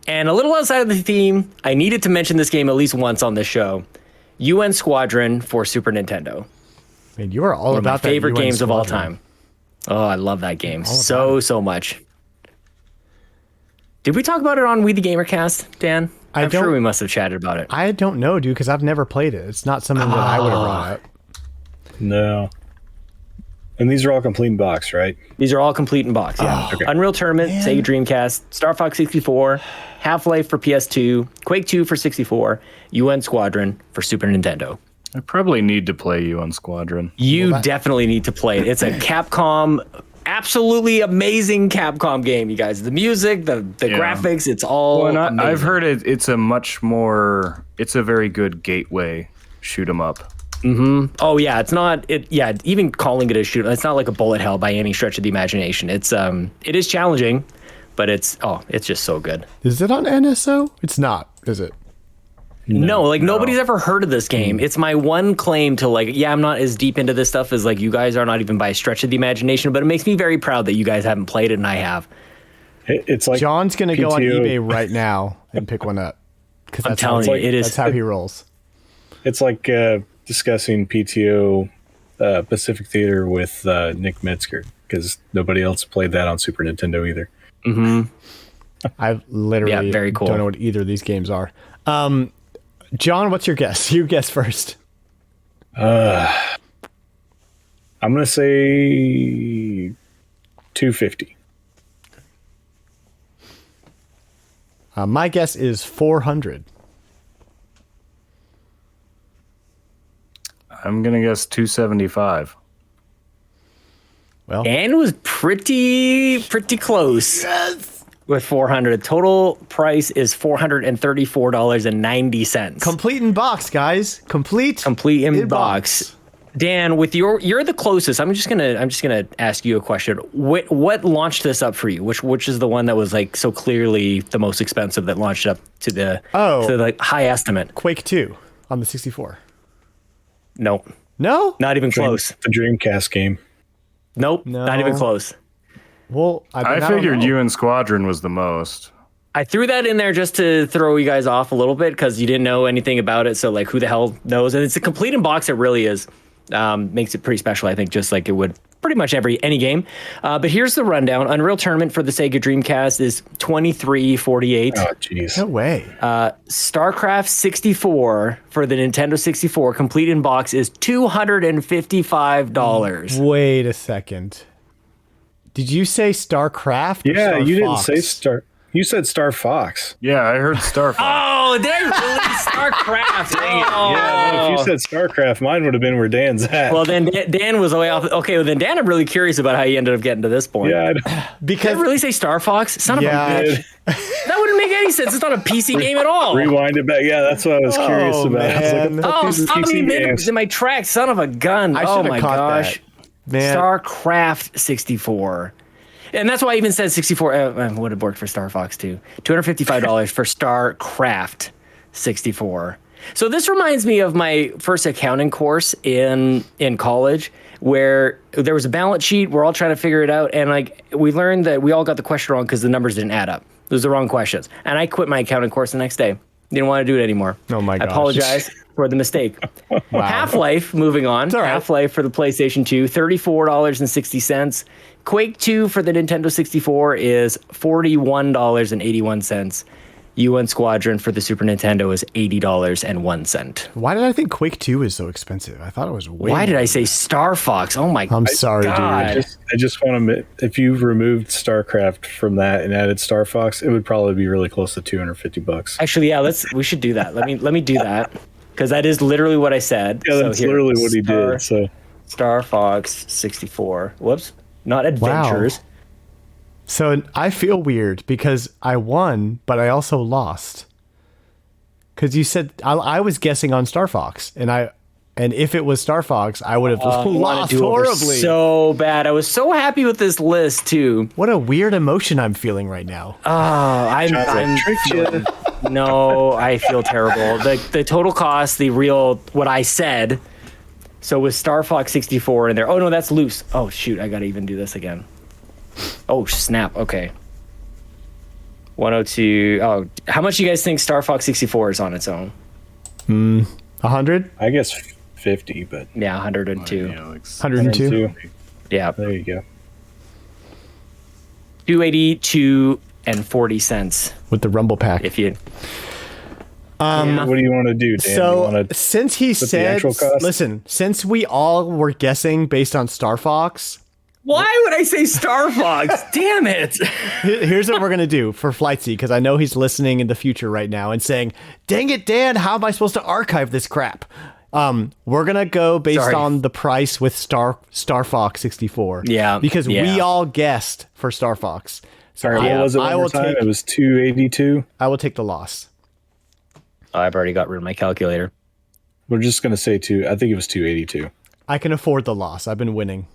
And a little outside of the theme, I needed to mention this game at least once on this show. UN Squadron for Super Nintendo. Man, you are all One about of my favorite that UN games of all Squadron. time. Oh, I love that game so much. Did we talk about it on We the Gamercast, Dan? I'm sure we must have chatted about it. I don't know, dude, because I've never played it. It's not something that I would have brought up. No. And these are all complete in box, right? These are all complete in box, yeah. Okay. Unreal Tournament, Sega Dreamcast, Star Fox 64, Half-Life for PS2, Quake 2 for 64, UN Squadron for Super Nintendo. I probably need to play you on Squadron. You definitely need to play it. It's a Capcom, absolutely amazing Capcom game, you guys. The music, the graphics, it's all amazing. I've heard it's a very good gateway shoot 'em up. Mm-hmm. Oh yeah, it's not. Even calling it a shoot, it's not like a bullet hell by any stretch of the imagination. It is challenging, but it's just so good. Is it on NSO? It's not, is it? No, nobody's ever heard of this game. It's my one claim to I'm not as deep into this stuff as you guys are, not even by a stretch of the imagination, but it makes me very proud that you guys haven't played it and I have. It's like John's going to go on PTO. eBay right now and pick one up. I'm telling you, it is. That's how he rolls. It's like discussing PTO Pacific Theater with Nick Metzger, because nobody else played that on Super Nintendo either. Mm-hmm. I literally very cool. don't know what either of these games are. John, what's your guess? You guess first. I'm going to say 250. My guess is 400. I'm gonna guess 275. Well, Dan was pretty close. Yes. With 400. Total price is $434.90. complete in box, guys. Complete in box. Dan, you're the closest. I'm just gonna ask you a question. What launched this up for you? Which is the one that was so clearly the most expensive that launched up to the high estimate? Quake 2 on the 64. Nope. No? Not even close. The Dreamcast game. Nope. No. Not even close. Well, I figured you and Squadron was the most. I threw that in there just to throw you guys off a little bit because you didn't know anything about it. So who the hell knows? And it's a complete in box. It really is. Makes it pretty special, I think, just like it would pretty much any game. But here's the rundown. Unreal Tournament for the Sega Dreamcast is $23.48. Oh, jeez. No way. StarCraft 64 for the Nintendo 64, complete in box, is $255. Wait a second. Did you say StarCraft? Yeah, Star you Fox? didn't say Star. You said Star Fox. Yeah, I heard Star Fox. Oh, they released StarCraft. Dang it. Yeah, if you said StarCraft, mine would have been where Dan's at. Well, then Dan was way off. Okay, well, then Dan, I'm really curious about how you ended up getting to this point. Yeah, Did I really say Star Fox? Son of a bitch. That wouldn't make any sense. It's not a PC game at all. rewind it back. Yeah, that's what I was curious about. I was man. like, Oh, stop me in my tracks, son of a gun. I Oh should my have caught gosh. that. Man. StarCraft 64. And that's why I even said 64 would have worked for Star Fox too. $255 for StarCraft 64. So this reminds me of my first accounting course in college, where there was a balance sheet. We're all trying to figure it out, and like we learned that we all got the question wrong because the numbers didn't add up. It was the wrong questions, and I quit my accounting course the next day. Didn't want to do it anymore. Oh my gosh. I apologize for the mistake. Wow. Half-Life, moving on. All right. Half-Life for the PlayStation 2, $34.60. Quake 2 for the Nintendo 64 is $41.81. UN Squadron for the Super Nintendo is $80.01. Why did I think Quake 2 is so expensive? I thought it was way. Why did I say Star Fox? Oh my god. I'm sorry, God. dude. I just want to admit, if you removed StarCraft from that and added Star Fox, it would probably be really close to $250. Actually, yeah, we should do that. Let me do that, because that is literally what I said. Yeah, that's literally what he did. So Star Fox 64. Whoops, not Adventures. Wow. So I feel weird because I won, but I also lost. Because you said I was guessing on Star Fox, and if it was Star Fox, I would have lost horribly. So bad. I was so happy with this list too. What a weird emotion I'm feeling right now. I'm no, I feel terrible. The total cost, the real what I said. So with Star Fox 64 in there. Oh no, that's loose. Oh shoot, I gotta even do this again. Oh snap! Okay, 102. Oh, how much do you guys think Star Fox 64 is on its own? 100? I guess 50, but Yeah, 102. 102? Yeah, there you go. 282 and 40 cents. With the Rumble Pack. If you What do you want to do, Dan? So you wanna since he put the said, actual cost? listen, since we all were guessing based on Star Fox, why would I say Star Fox? Damn it! here's what we're going to do for Flightsy, because I know he's listening in the future right now and saying, dang it, Dan, how am I supposed to archive this crap? We're going to go based on the price with Star Fox 64. Yeah. Because we all guessed for Star Fox. So What was it one more time? It was 282. I will take the loss. Oh, I've already got rid of my calculator. We're just going to say I think it was 282. I can afford the loss. I've been winning.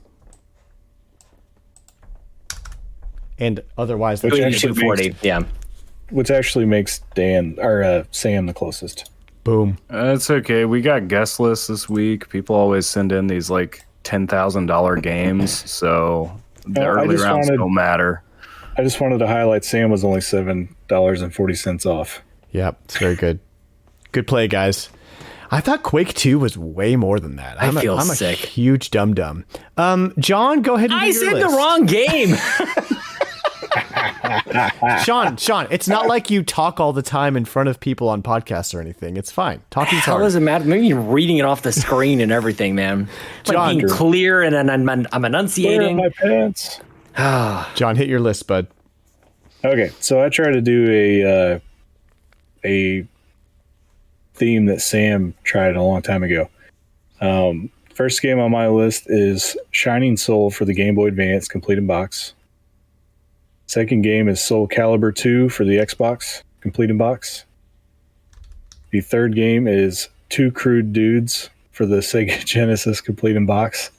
And otherwise, Which actually 240. Yeah. Which actually makes Dan or Sam the closest. boom. It's okay. We got guest lists this week. People always send in these like $10,000 games, so the early rounds don't matter. I just wanted to highlight Sam was only $7.40 off. Yep, it's very good. Good play, guys. I thought Quake 2 was way more than that. I'm sick. A huge dum-dum. John, go ahead and do your said list. the wrong game. Sean, it's not like you talk all the time in front of people on podcasts or anything. It's fine. Talking's How hard. does it matter? Maybe you're reading it off the screen and everything, man. Like John, being clear and I'm Where are enunciating. my pants? John, hit your list, bud. Okay, so I tried to do a theme that Sam tried a long time ago. First game on my list is Shining Soul for the Game Boy Advance, complete in box. Second game is Soul Calibur 2 for the Xbox, complete in box. The third game is Two Crude Dudes for the Sega Genesis, complete in box.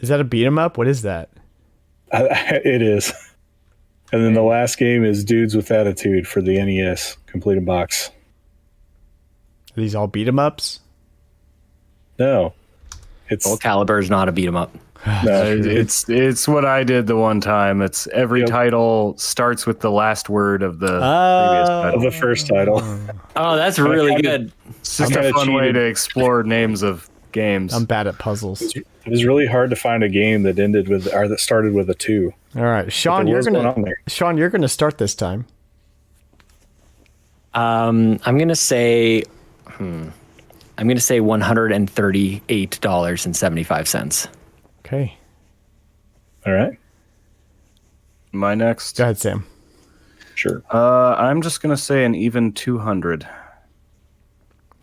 Is that a beat 'em up? What is that? It is. And then the last game is Dudes with Attitude for the NES, complete in box. Are these all beat 'em ups? No. It's Soul Calibur is not a beat 'em up. no, It's what I did the one time. It's every title starts with the last word of the previous title. the first title. Oh, that's really good. It's just kinda a fun way cheated. to explore names of games. I'm bad at puzzles. It was really hard to find a game that ended with or that started with a 2. All right, Sean, there you're was one gonna on there. start this time. I'm gonna say $138.75. Okay, All right. My next. go ahead, Sam. Sure. I'm just gonna say an even 200.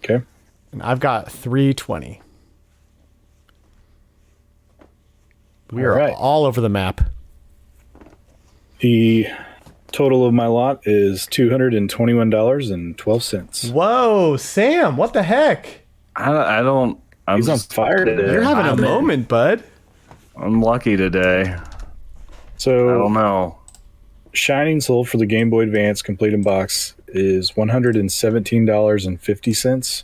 Okay. And I've got 320. We are All right. all over the map. The total of my lot is $221.12. Whoa, Sam, what the heck? I don't. I'm He's on just, fire today. You're having a moment, bud. I'm lucky today. I So don't know. Shining Soul for the Game Boy Advance complete in box is $117.50.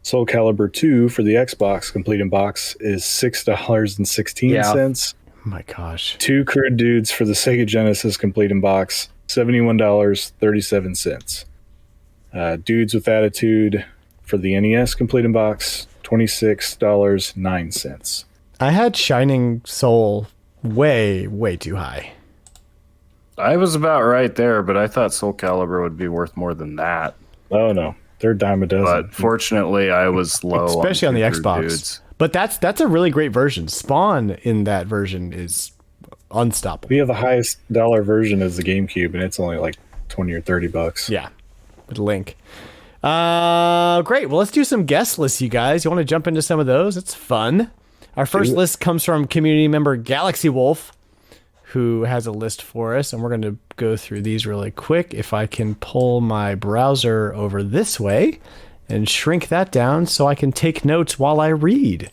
Soul Calibur 2 for the Xbox complete in box is $6.16. Oh my gosh. Two Crude Dudes for the Sega Genesis complete in box, $71.37. Dudes with Attitude for the NES complete in box, $26.09. I had Shining Soul way, way too high. I was about right there, but I thought Soul Calibur would be worth more than that. Oh no, they're a dime a dozen. But fortunately, I was low, especially on the Two Crude Xbox. Dudes. But that's a really great version. Spawn in that version is unstoppable. We have the highest dollar version as the GameCube, and it's only like $20 or $30. Yeah, with Link. Great. Well, let's do some guest lists, you guys. You want to jump into some of those? It's fun. Our first list comes from community member Galaxy Wolf, who has a list for us, and we're going to go through these really quick. If I can pull my browser over this way and shrink that down so I can take notes while I read.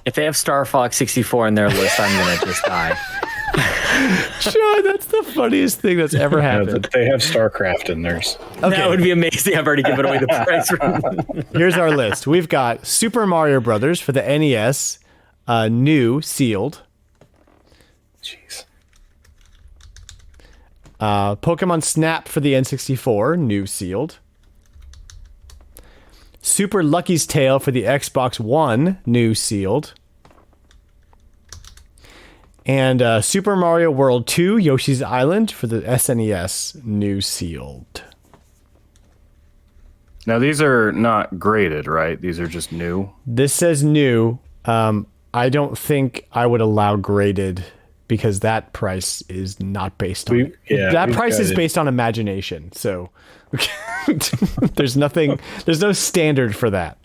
If they have Star Fox 64 in their list, I'm going to just die. Sean, that's the funniest thing that's ever happened. They have StarCraft in theirs. Okay. That would be amazing. I've already given away the price. Here's our list. We've got Super Mario Brothers for the NES, new, sealed. Jeez. Pokemon Snap for the N64, new, sealed. Super Lucky's Tale for the Xbox One, new, sealed. And Super Mario World 2, Yoshi's Island for the SNES, new, sealed. Now, these are not graded, right? These are just new. This says new. I don't think I would allow graded because that price is not based on that price is based on imagination. So there's no standard for that.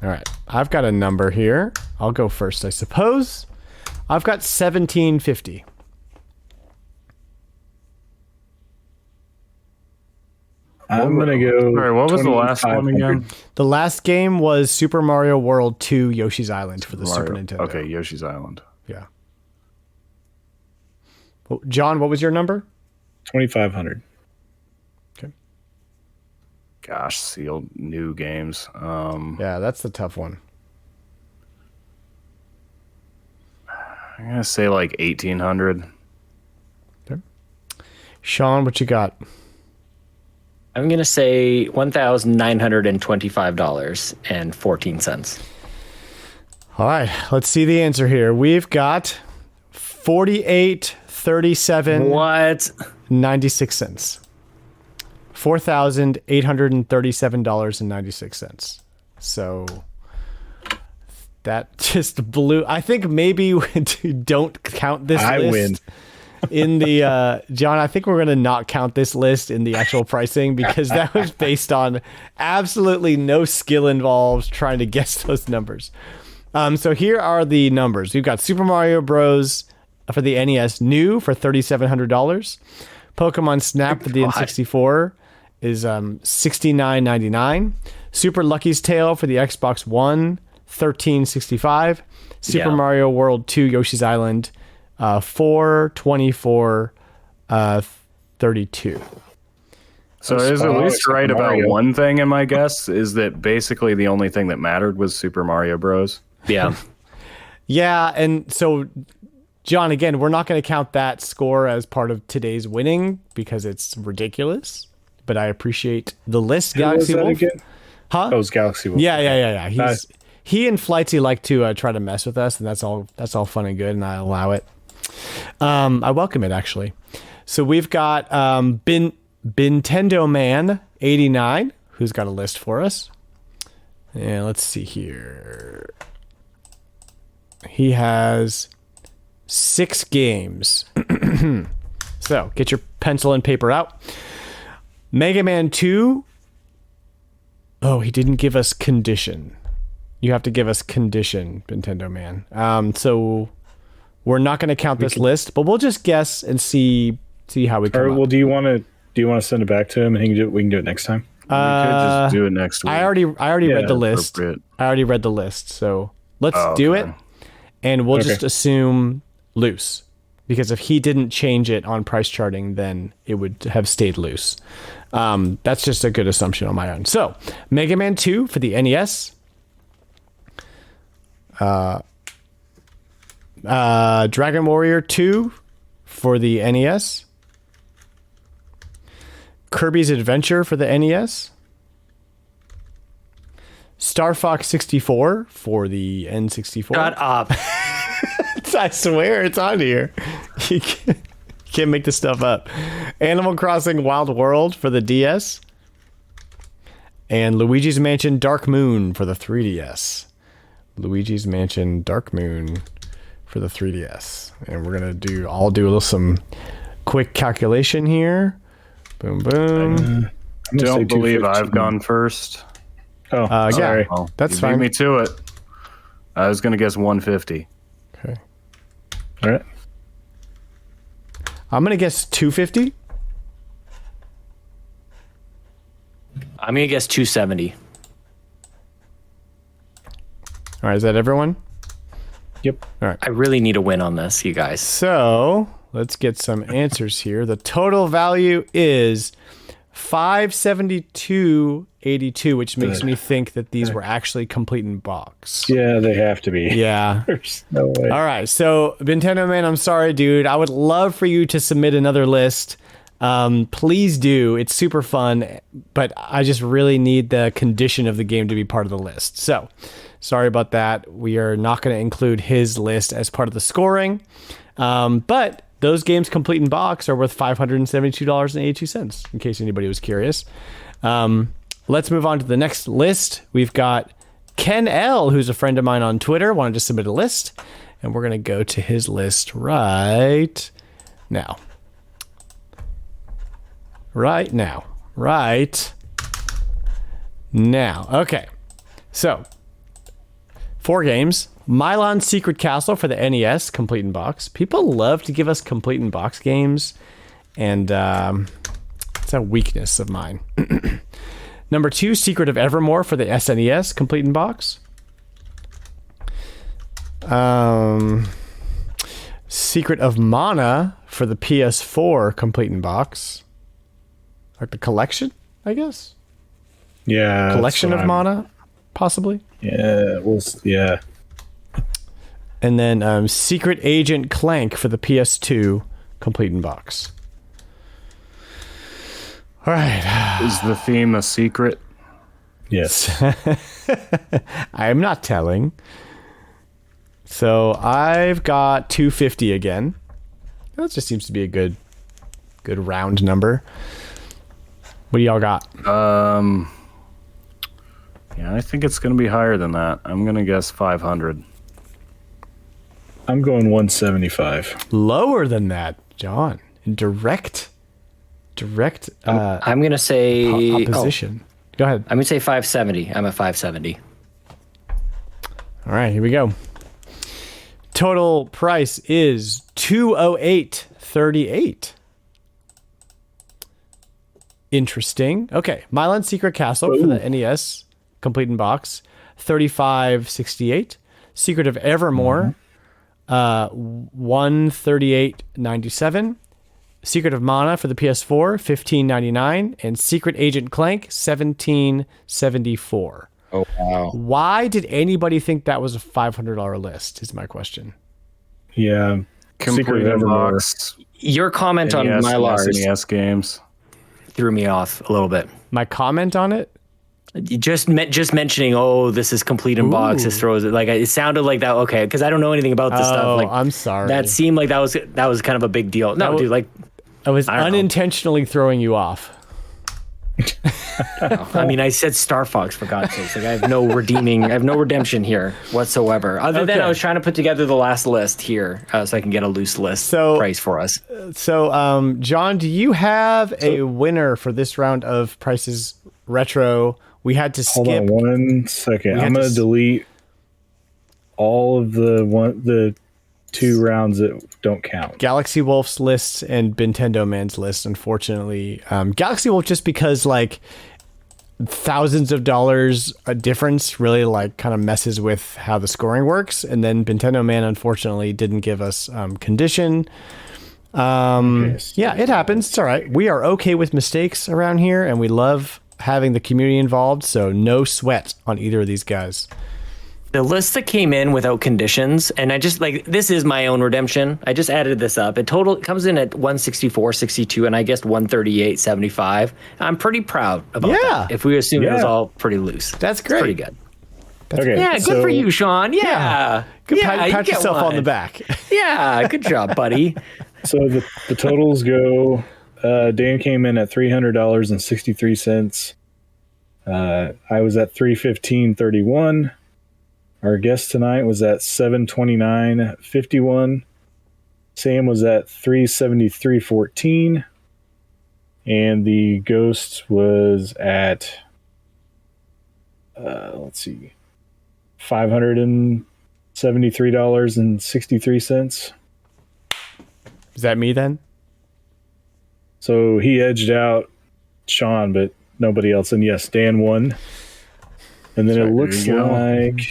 All right, I've got a number here. I'll go first, I suppose. I've got 1750. I'm going to go. Sorry, what was the last one again? The last game was Super Mario World 2 Yoshi's Island for the Super Nintendo. Okay, Yoshi's Island. Yeah. Well, John, what was your number? 2,500. Okay. Gosh, sealed new games. Yeah, that's the tough one. I'm going to say like 1,800. Okay. Sean, what you got? I'm going to say $1,925.14. All right, let's see the answer here. We've got 48.37. What? 96 cents. $4,837.96. So that just blew. I think maybe don't count this list. I win. In the John, I think we're going to not count this list in the actual pricing because that was based on absolutely no skill involved trying to guess those numbers. So here are the numbers. We've got Super Mario Bros. For the NES new for $3,700. Pokemon Snap for the N64 is $69.99. Super Lucky's Tale for the Xbox One, $13.65. Super Mario World 2 Yoshi's Island, $424.32. So is at least right about one thing in my guess is that basically the only thing that mattered was Super Mario Bros. Yeah. Yeah, and so John, again, we're not going to count that score as part of today's winning because it's ridiculous. But I appreciate the list, Galaxy Wolf. Huh? Oh, it was Galaxy Wolf. Yeah. He and Flightsy like to try to mess with us, and that's all fun and good, and I allow it. I welcome it, actually. So we've got Nintendo Man 89, who's got a list for us. And let's see here. He has 6 games. So get your pencil and paper out. Mega Man 2. Oh, he didn't give us condition. You have to give us condition, Nintendo Man. So we're not going to count this list, but we'll just guess and see how we come up. Well, do you want to send it back to him and we can do it next time? We could just do it next week. I already read the list. I already read the list, so let's do it. and we'll Okay. just assume loose. Because if he didn't change it on price charting, then it would have stayed loose. That's just a good assumption on my own. So, Mega Man 2 for the NES. Dragon Warrior 2 for the NES. Kirby's Adventure for the NES. Star Fox 64 for the N64. Shut up. I swear it's on here. You can't make this stuff up. Animal Crossing Wild World for the DS. And Luigi's Mansion Dark Moon for the 3DS. Luigi's Mansion Dark Moon for the 3DS. And we're going to do some quick calculation here. Boom, boom. Don't believe I've gone first. Oh, Yeah, sorry. Well, that's you fine. beat me to it. I was going to guess 150. Okay. All right. I'm going to guess 250. I'm going to guess 270. All right, is that everyone? Yep. All right. I really need a win on this, you guys. So let's get some answers here. The total value is 572.82, which makes me think that these were actually complete in box. Yeah, they have to be. Yeah. There's no way. All right. So Nintendo Man, I'm sorry, dude. I would love for you to submit another list. Please do. It's super fun, but I just really need the condition of the game to be part of the list. So sorry about that. We are not going to include his list as part of the scoring. But those games complete in box are worth $572.82, in case anybody was curious. Let's move on to the next list. We've got Ken L., who's a friend of mine on Twitter, wanted to submit a list, and we're going to go to his list right now. Right now. Okay. So, 4 games. Milon's Secret Castle for the NES, complete in box. People love to give us complete in box games, and it's a weakness of mine. Number 2, Secret of Evermore for the SNES, complete in box. Secret of Mana for the PS4, complete in box. Like the collection, I guess? Yeah. Collection that's of what Mana, possibly? Yeah. And then Secret Agent Clank for the PS2, complete in box. All right. Is the theme a secret? Yes. I am not telling. So I've got 250 again. That just seems to be a good round number. What do y'all got? Yeah, I think it's going to be higher than that. I'm going to guess 500. I'm going 175. Lower than that, John. In direct I'm going to say opposition. Go ahead. I'm going to say 570. I'm at 570. All right, here we go. Total price is $208.38. Interesting. Okay, Milon's Secret Castle for the NES, complete in box, $35.68. Secret of Evermore, $138.97. Secret of Mana for the PS4, $15.99, and Secret Agent Clank, $17.74. Oh, wow. Why did anybody think that was a $500 list? Is my question. Yeah. Complete Secret of in Evermore. box. Your comment on NES, my Lars SNES games. threw me off a little bit. My comment on it? You just mentioning, oh, this is complete in box. This throws it like it sounded like that. Okay, because I don't know anything about this stuff. Like, I'm sorry. that seemed like that was kind of a big deal. No, dude, like I was don't know. unintentionally throwing you off. I mean, I said Star Fox for God's sake. Like I have no redemption here whatsoever. Other than Okay. I was trying to put together the last list here so I can get a loose list price for us. So, John, do you have a winner for this round of Prices Retro? We had to Hold skip. on 1 second. had I'm to going to delete all of the 2 rounds that don't count. Galaxy Wolf's list and Nintendo Man's list, unfortunately. Galaxy Wolf, just because, like, thousands of dollars a difference really like kind of messes with how the scoring works. And then Nintendo Man unfortunately didn't give us condition. Yeah, it happens. It's all right. We are okay with mistakes around here, and we love having the community involved. So no sweat on either of these guys. The list that came in without conditions, and I just like, this is my own redemption. I just added this up. It comes in at 164.62, and I guessed 138.75. I'm pretty proud about that. If we assume it was all pretty loose. That's great. It's pretty good. Okay. Yeah, good for you, Sean. Yeah. Pat yourself on the back. Yeah, good job, buddy. So the totals go, Dan came in at $300.63. I was at $315.31. Our guest tonight was at $729.51. Sam was at $373.14. And the ghost was at, $573.63. Is that me then? So he edged out Sean, but nobody else. And yes, Dan won. And then it looks like,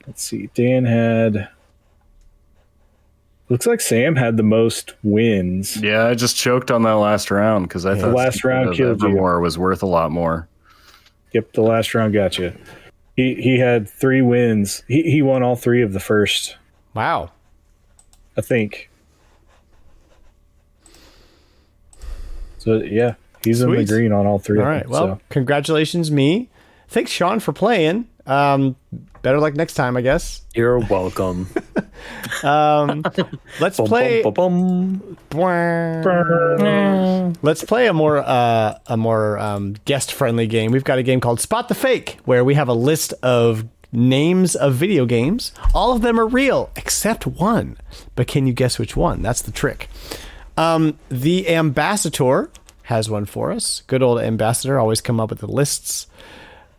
let's see, looks like Sam had the most wins. Yeah, I just choked on that last round because I thought the last round killed Evermore was worth a lot more. Yep, the last round got you. He had 3 wins. He won all 3 of the first. Wow. I think. So yeah, he's in the green on all 3. All right. Well, congratulations, me. Thanks, Sean, for playing. Better luck next time, I guess. You're welcome. Let's play. Let's play a more guest-friendly game. We've got a game called Spot the Fake, where we have a list of names of video games. All of them are real except one, but can you guess which one? That's the trick. The ambassador has one for us. Good old ambassador, always come up with the lists.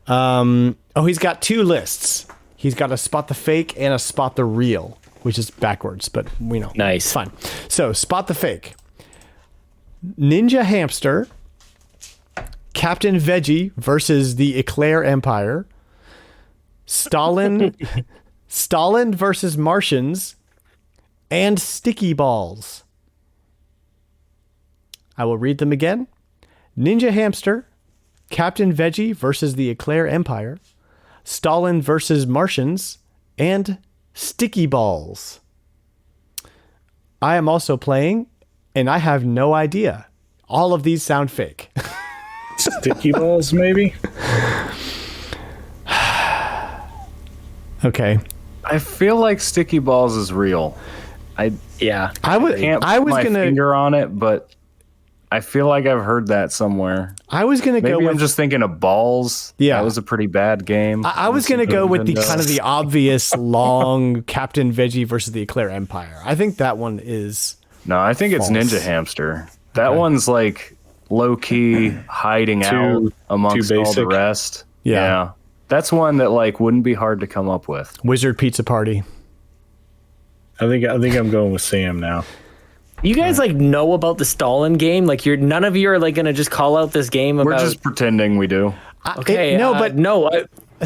He's got 2 lists. He's got a Spot the Fake and a Spot the Real, which is backwards, but we know. Nice. It's fine. So, Spot the Fake. Ninja Hamster, Captain Veggie versus the Eclair Empire, Stalin versus Martians, and Sticky Balls. I will read them again. Ninja Hamster, Captain Veggie versus the Eclair Empire, Stalin versus Martians, and Sticky Balls. I am also playing, and I have no idea. All of these sound fake. Sticky Balls, maybe? Okay. I feel like Sticky Balls is real. I Yeah. I was my gonna finger on it, but I feel like I've heard that somewhere. I was gonna go Maybe with I'm just thinking of Balls. Yeah. That was a pretty bad game. I was gonna go with the kind of the obvious long Captain Veggie versus the Eclair Empire. I think that one is No, I think false. it's Ninja Hamster. That one's like low key hiding out amongst all the rest. Yeah. That's one that like wouldn't be hard to come up with. Wizard Pizza Party. I think I'm going with Sam now. You guys like know about the Stalin game? Like none of you are like gonna just call out this game about. We're just pretending we do. Okay, but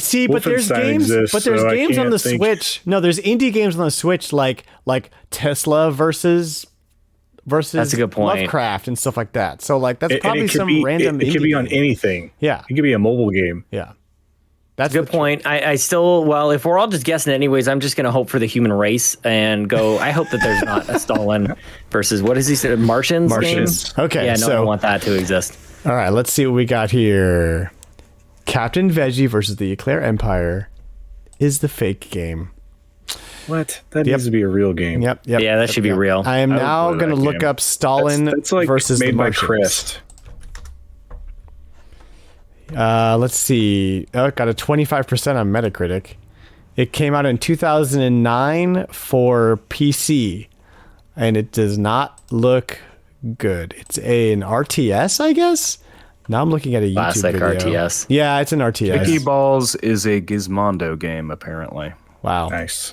See, but there's Wolfenstein games. exists, But there's so I games on can't the think. Switch. No, there's indie games on the Switch, like Tesla versus That's a good point. Lovecraft and stuff like that. So like that's And probably it could some be, random. It could be indie on game. anything. Yeah, It could be a mobile game. yeah. That's Good point. I still, well, if we're all just guessing anyways, I'm just going to hope for the human race and go, I hope that there's not a Stalin versus, what is he said, Martians? Martians. Game? Okay, Yeah, no, I so don't want that to exist. all right. Let's see what we got here. Captain Veggie versus the Eclair Empire is the fake game. What? That needs to be a real game. Yep. Yeah, that should be real. I am I would now play going to that look game. up Stalin That's like versus made the by Martians. Crest. Let's see. Oh, it got a 25% on Metacritic. It came out in 2009 for PC, and it does not look good. It's an RTS, I guess. Now I'm looking at a YouTube Classic video. RTS. Yeah, it's an RTS. Sticky Balls is a Gizmondo game, apparently. Wow. Nice.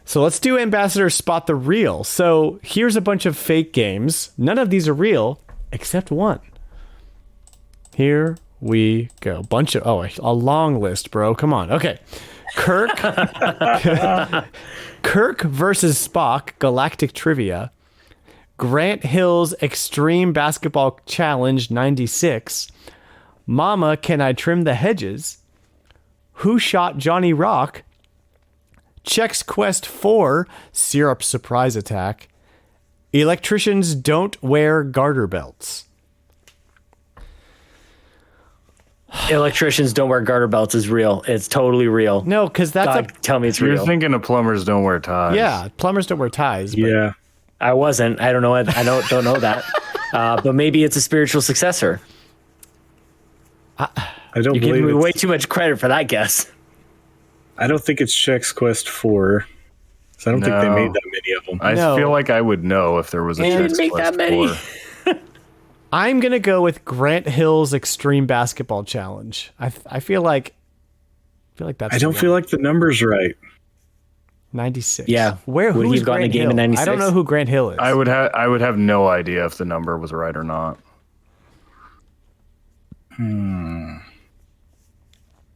So let's do Ambassador Spot the Real. So here's a bunch of fake games. None of these are real except one. Here we go. A long list, bro. Come on. Okay. Kirk versus Spock Galactic Trivia. Grant Hill's Extreme Basketball Challenge 96. Mama, Can I Trim the Hedges? Who Shot Johnny Rock? Chex Quest 4 Syrup Surprise Attack. Electricians Don't Wear Garter Belts. Electricians don't wear garter belts is real. It's totally real. No, because God, tell me it's You're real. thinking of plumbers don't wear ties. Yeah, plumbers don't wear ties. But Yeah. I wasn't. I don't know. I don't know that. But maybe it's a spiritual successor. I don't You're believe giving me it's, way too much credit for that guess. I don't think it's Chex Quest 4. So I don't think they No. made that many of them. I No. feel like I would know if there was a They didn't Chex make Quest that many. 4. I'm gonna go with Grant Hill's Extreme Basketball Challenge. I feel like that's. I don't feel like the number's right. 96. Yeah. Where? Would Who he is have gotten a Grant game Hill? in 96? I don't know who Grant Hill is. I would have no idea if the number was right or not.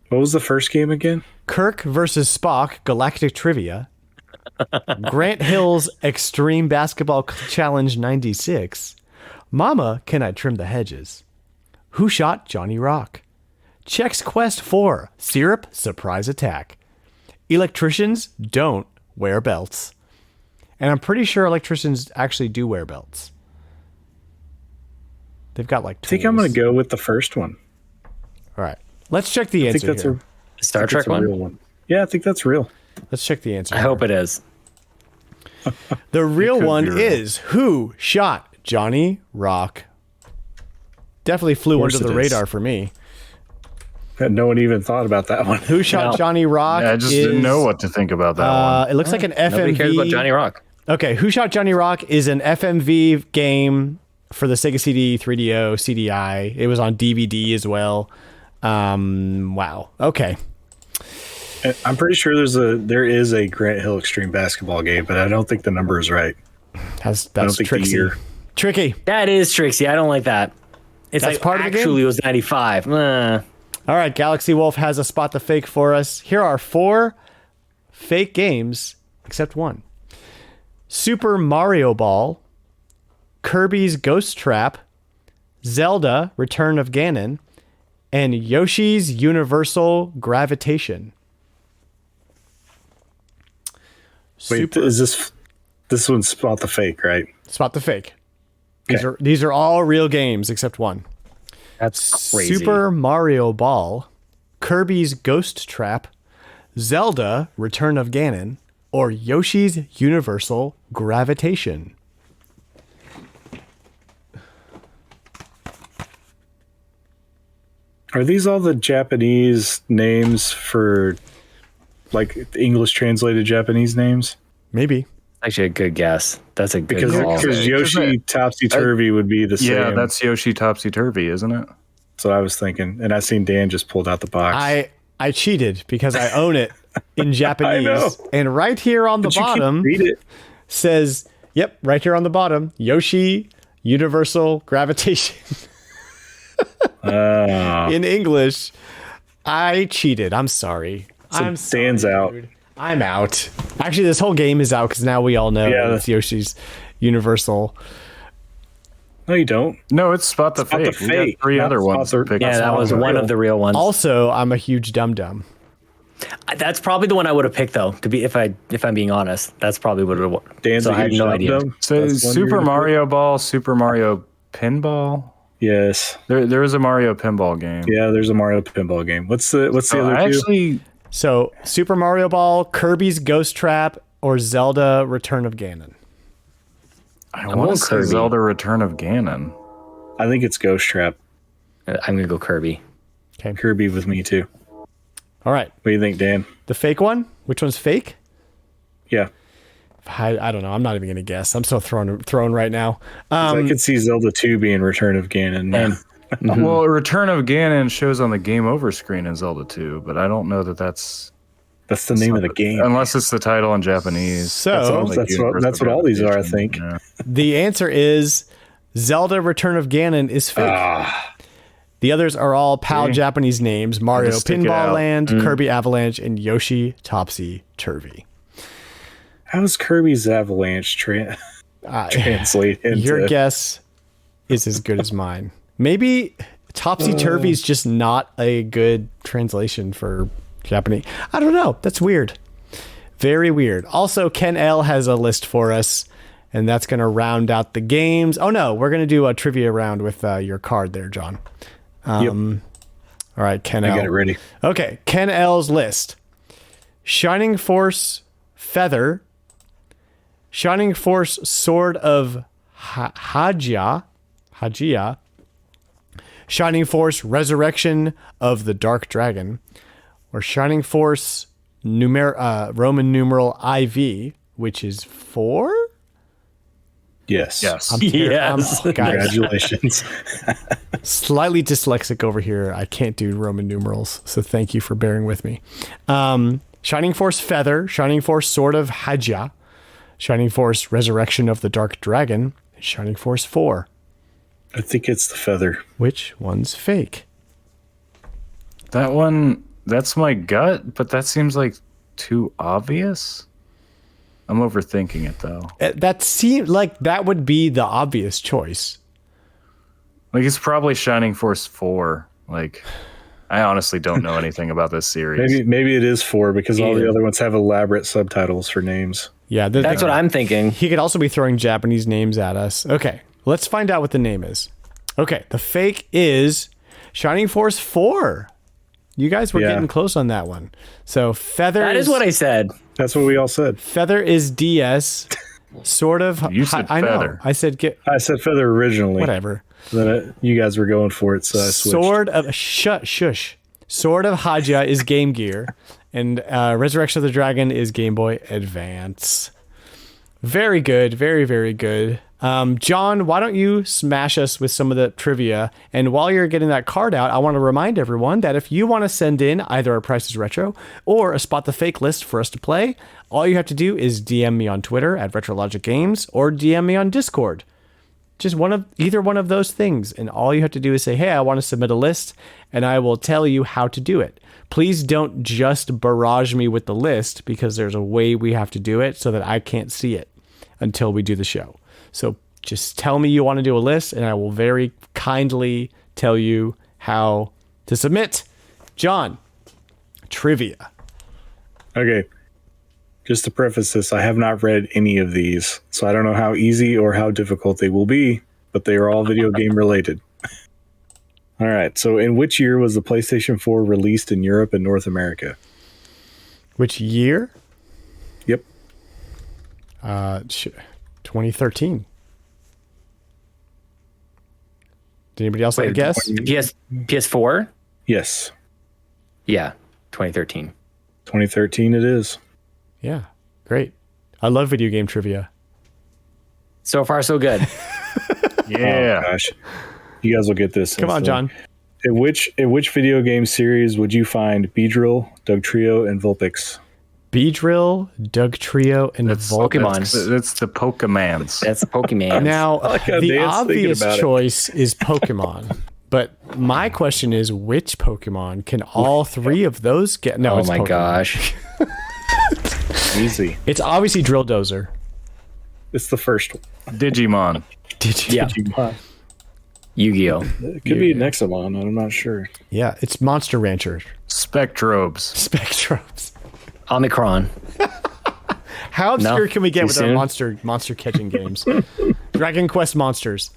What was the first game again? Kirk versus Spock Galactic Trivia. Grant Hill's Extreme Basketball Challenge 96. Mama, Can I Trim the Hedges? Who Shot Johnny Rock? Chex Quest 4 Syrup Surprise Attack. Electricians Don't Wear Belts. And I'm pretty sure electricians actually do wear belts. They've got like tools. I think I'm going to go with the first one. All right. Let's check the I think answer that's here. Star that's Trek a real one? one. Yeah, I think that's real. Let's check the answer. I hope it is. The real could one be real. is Who Shot Johnny Rock? Definitely flew course under the it is. radar for me. No one even thought about that one. Who Shot No. Johnny Rock? Yeah, I just is, didn't know what to think about that one. It looks like an Nobody cares about FMV. Johnny Rock. Okay, Who Shot Johnny Rock is an FMV game for the Sega CD, 3DO, CDI. It was on DVD as well. Wow. Okay. I'm pretty sure there is a Grant Hill Extreme Basketball game, but I don't think the number is right. That's I don't think the tricksy. year. Tricky. That is Trixie. I don't like that. It's That's like part of the game? actually it was 95. All right, Galaxy Wolf has a spot the fake for us. Here are 4 fake games, except one. Super Mario Ball, Kirby's Ghost Trap, Zelda Return of Ganon, and Yoshi's Universal Gravitation. Wait, is this one's spot the fake, right? Spot the fake. Okay. These are all real games except one. That's crazy. Super Mario Ball, Kirby's Ghost Trap, Zelda Return of Ganon, or Yoshi's Universal Gravitation. Are these all the Japanese names for like English translated Japanese names? Maybe. Actually a good guess. That's a good Because call. Yoshi Topsy Turvy would be the same. Yeah, that's Yoshi Topsy Turvy, isn't it? That's what I was thinking. And I seen Dan just pulled out the box. I cheated because I own it in Japanese. know. And right here on the But you keep bottom read it. says, yep, right here on the bottom, Yoshi Universal Gravitation. In English. I cheated. I'm sorry. I'm sorry, Dan's out. dude. I'm out. Actually, this whole game is out because now we all know Yeah. it's Yoshi's Universal. No, you don't. No, it's Spot the Spot the Fake. We got Fake, 3 not other ones. Spot to the- pick. Yeah, that was one of the real ones. Also, I'm a huge dum-dum. That's probably the one I would have picked though. To be if I'm being honest, that's probably what it would. Dan's So a I have huge no idea. dum-dum. So That's one Super you're gonna Mario Ball, Super Mario Pinball. pick? Yes. There is a Mario Pinball game. Yeah, there's a Mario pinball game. What's the So other I two? actually, So, Super Mario Ball, Kirby's Ghost Trap, or Zelda Return of Ganon. I going want to say Kirby. Zelda Return of Ganon. I think it's Ghost Trap. I'm gonna go Kirby. Kirby with me too. All right. What do you think, Dan? The fake one? Which one's fake? Yeah. I don't know. I'm not even going to guess. I'm so thrown right now. I could see Zelda 2 being Return of Ganon. And Well, Return of Ganon shows on the game over screen in Zelda 2, but I don't know that that's That's the name of the game. unless it's the title in Japanese. So, That's what all these are, I think. Yeah. the answer is Zelda Return of Ganon is fake. The others are all PAL Japanese names: Mario stick it Pinball out. Land, Kirby Avalanche, and Yoshi Topsy Turvy. How's Kirby's Avalanche translate into? Your guess is as good as mine. Maybe Topsy Turvy is just not a good translation for Japanese. I don't know. That's weird. Very weird. Also, Ken L has a list for us, and that's going to round out the games. Oh, no. We're going to do a trivia round with your card there, John. Yep. All right, Ken L. I got it ready. Okay, Ken L's list. Shining Force Feather. Shining Force Sword of Hajia. Shining Force Resurrection of the Dark Dragon. Or Shining Force Roman numeral IV, which is 4? Yes. Yes. Yes. Guys, Congratulations. slightly dyslexic over here. I can't do Roman numerals, so thank you for bearing with me. Shining Force Feather, Shining Force Sword of Hajia, Shining Force Resurrection of the Dark Dragon, and Shining Force 4. I think it's the feather. Which one's fake? That one, that's my gut, but that seems like too obvious. I'm overthinking it though. That seems like that would be the obvious choice. Like it's probably Shining Force 4. Like I honestly don't know anything about this series. Maybe it is 4 because all the other ones have elaborate subtitles for names. Yeah, That's what I'm thinking. He could also be throwing Japanese names at us. Okay, let's find out what the name is. Okay, the fake is Shining Force 4. You guys were getting close on that one. So Feather That is what I said. That's what we all said. Feather is DS. Sort of. You said I know. Feather. I said I said feather originally. whatever. Then you guys were going for it, so I switched. Sword of shush. Sword of Hajia is Game Gear, and Resurrection of the Dragon is Game Boy Advance. Very good. Very, very good. John, why don't you smash us with some of the trivia? And while you're getting that card out, I want to remind everyone that if you want to send in either a Price is Retro or a Spot the Fake list for us to play, all you have to do is DM me on Twitter at retrologic.games or DM me on Discord. Just either one of those things. And all you have to do is say, hey, I want to submit a list, and I will tell you how to do it. Please don't just barrage me with the list, because there's a way we have to do it so that I can't see it until we do the show. So just tell me you want to do a list, and I will very kindly tell you how to submit. John, trivia. Okay. Just to preface this, I have not read any of these, so I don't know how easy or how difficult they will be, but they are all video game related. All right. So in which year was the PlayStation 4 released in Europe and North America? Which year? Yep. 2013. Did anybody else have a guess? PS4? Yes. Yeah, 2013. 2013 it is. Yeah, great. I love video game trivia. So far, so good. Yeah. Oh, gosh. You guys will get this. Come on, John. In which video game series would you find Beedrill, Doug Trio, and Vulpix? Beedrill, Doug Trio, and Pokemon. That's the Pokemans. That's Pokemon. Now, like how the Dan's thinking obvious about it. choice is Pokemon. But my question is, which Pokemon can all three of those get? No, oh it's my Pokemon. gosh. Easy. It's obviously Drill Dozer. It's the first one. Digimon. Did you? Yeah. Yu-Gi-Oh. It could be Nexamon. I'm not sure. Yeah, it's Monster Rancher. Spectrobes. Spectrums. Omicron. How obscure can we get Too with our monster catching games? Dragon Quest Monsters.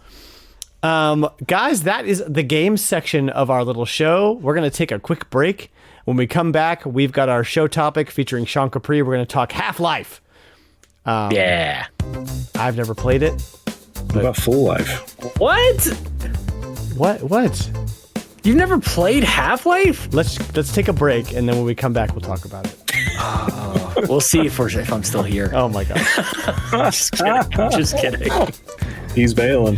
Guys, that is the game section of our little show. We're going to take a quick break. When we come back, we've got our show topic featuring Sean Capri. We're going to talk Half-Life. Yeah. I've never played it. What about Full Life? What? What? You've never played Half-Life? Let's take a break, and then when we come back, we'll talk about it. We'll see if I'm still here. Oh my god. Just kidding. Just kidding. He's bailing.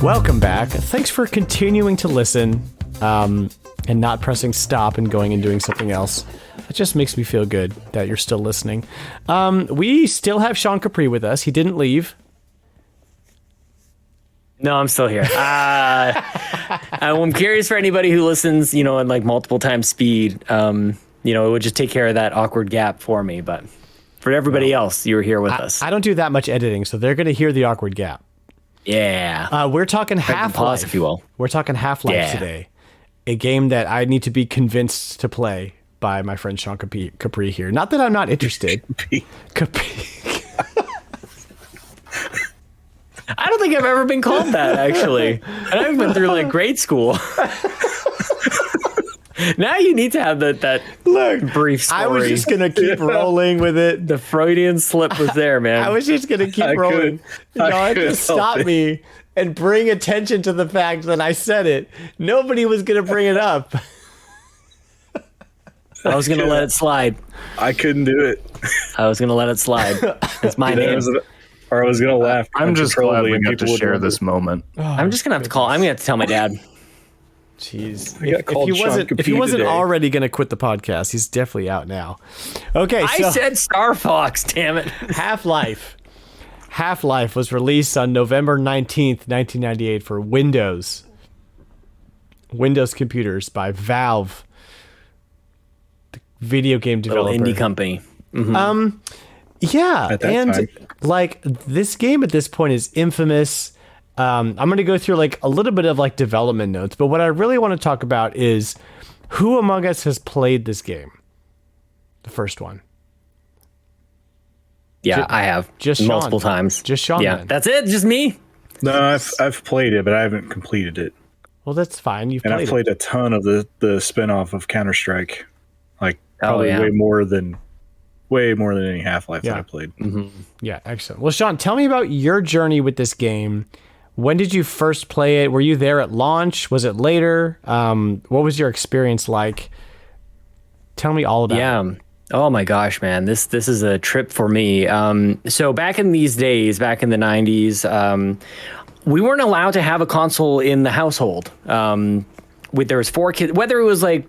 Welcome back. Thanks for continuing to listen and not pressing stop and going and doing something else. It just makes me feel good that you're still listening. We still have Sean Capri with us. He didn't leave. No, I'm still here. I'm curious for anybody who listens, in like multiple times speed. It would just take care of that awkward gap for me. But for everybody else, you were here with us. I don't do that much editing, so they're going to hear the awkward gap. Yeah. We're talking Half-Life, if you will. We're talking Half-Life today. A game that I need to be convinced to play by my friend Sean Capri here. Not that I'm not interested. Capri. I don't think I've ever been called that, actually. And I've been through like grade school. Now you need to have that brief story. I was just going to keep rolling with it. The Freudian slip was there, man. I was just going to keep rolling. Y'all had to stop me and bring attention to the fact that I said it. Nobody was going to bring it up. I was going to let it slide. I couldn't do it. I was going to let it slide. It's my name. Or I was going to laugh. I'm just glad we got to share this moment. I'm just going to have to call. I'm going to have to tell my dad. Jeez. If he wasn't already going to quit the podcast, he's definitely out now. Okay, I said Star Fox, damn it. Half-Life. Half-Life was released on November 19th, 1998 for Windows computers by Valve, the video game developer. Little indie company. Mm-hmm. Yeah, and time. Like this game at this point is infamous. I'm going to go through like a little bit of like development notes, but what I really want to talk about is who among us has played this game? The first one. Yeah, I have. Just multiple times. Just Sean. Yeah, then. That's it. Just me. No, I've played it, but I haven't completed it. Well, that's fine. I've played a ton of the spinoff of Counter-Strike, like probably way more than any Half-Life that I played. Mm-hmm. Yeah, excellent. Well, Sean, tell me about your journey with this game. When did you first play it? Were you there at launch? Was it later? What was your experience like? Tell me all about it. Yeah. Oh my gosh, man. This is a trip for me. So back in these days, back in the 90s, we weren't allowed to have a console in the household. There was 4 kids, whether it was like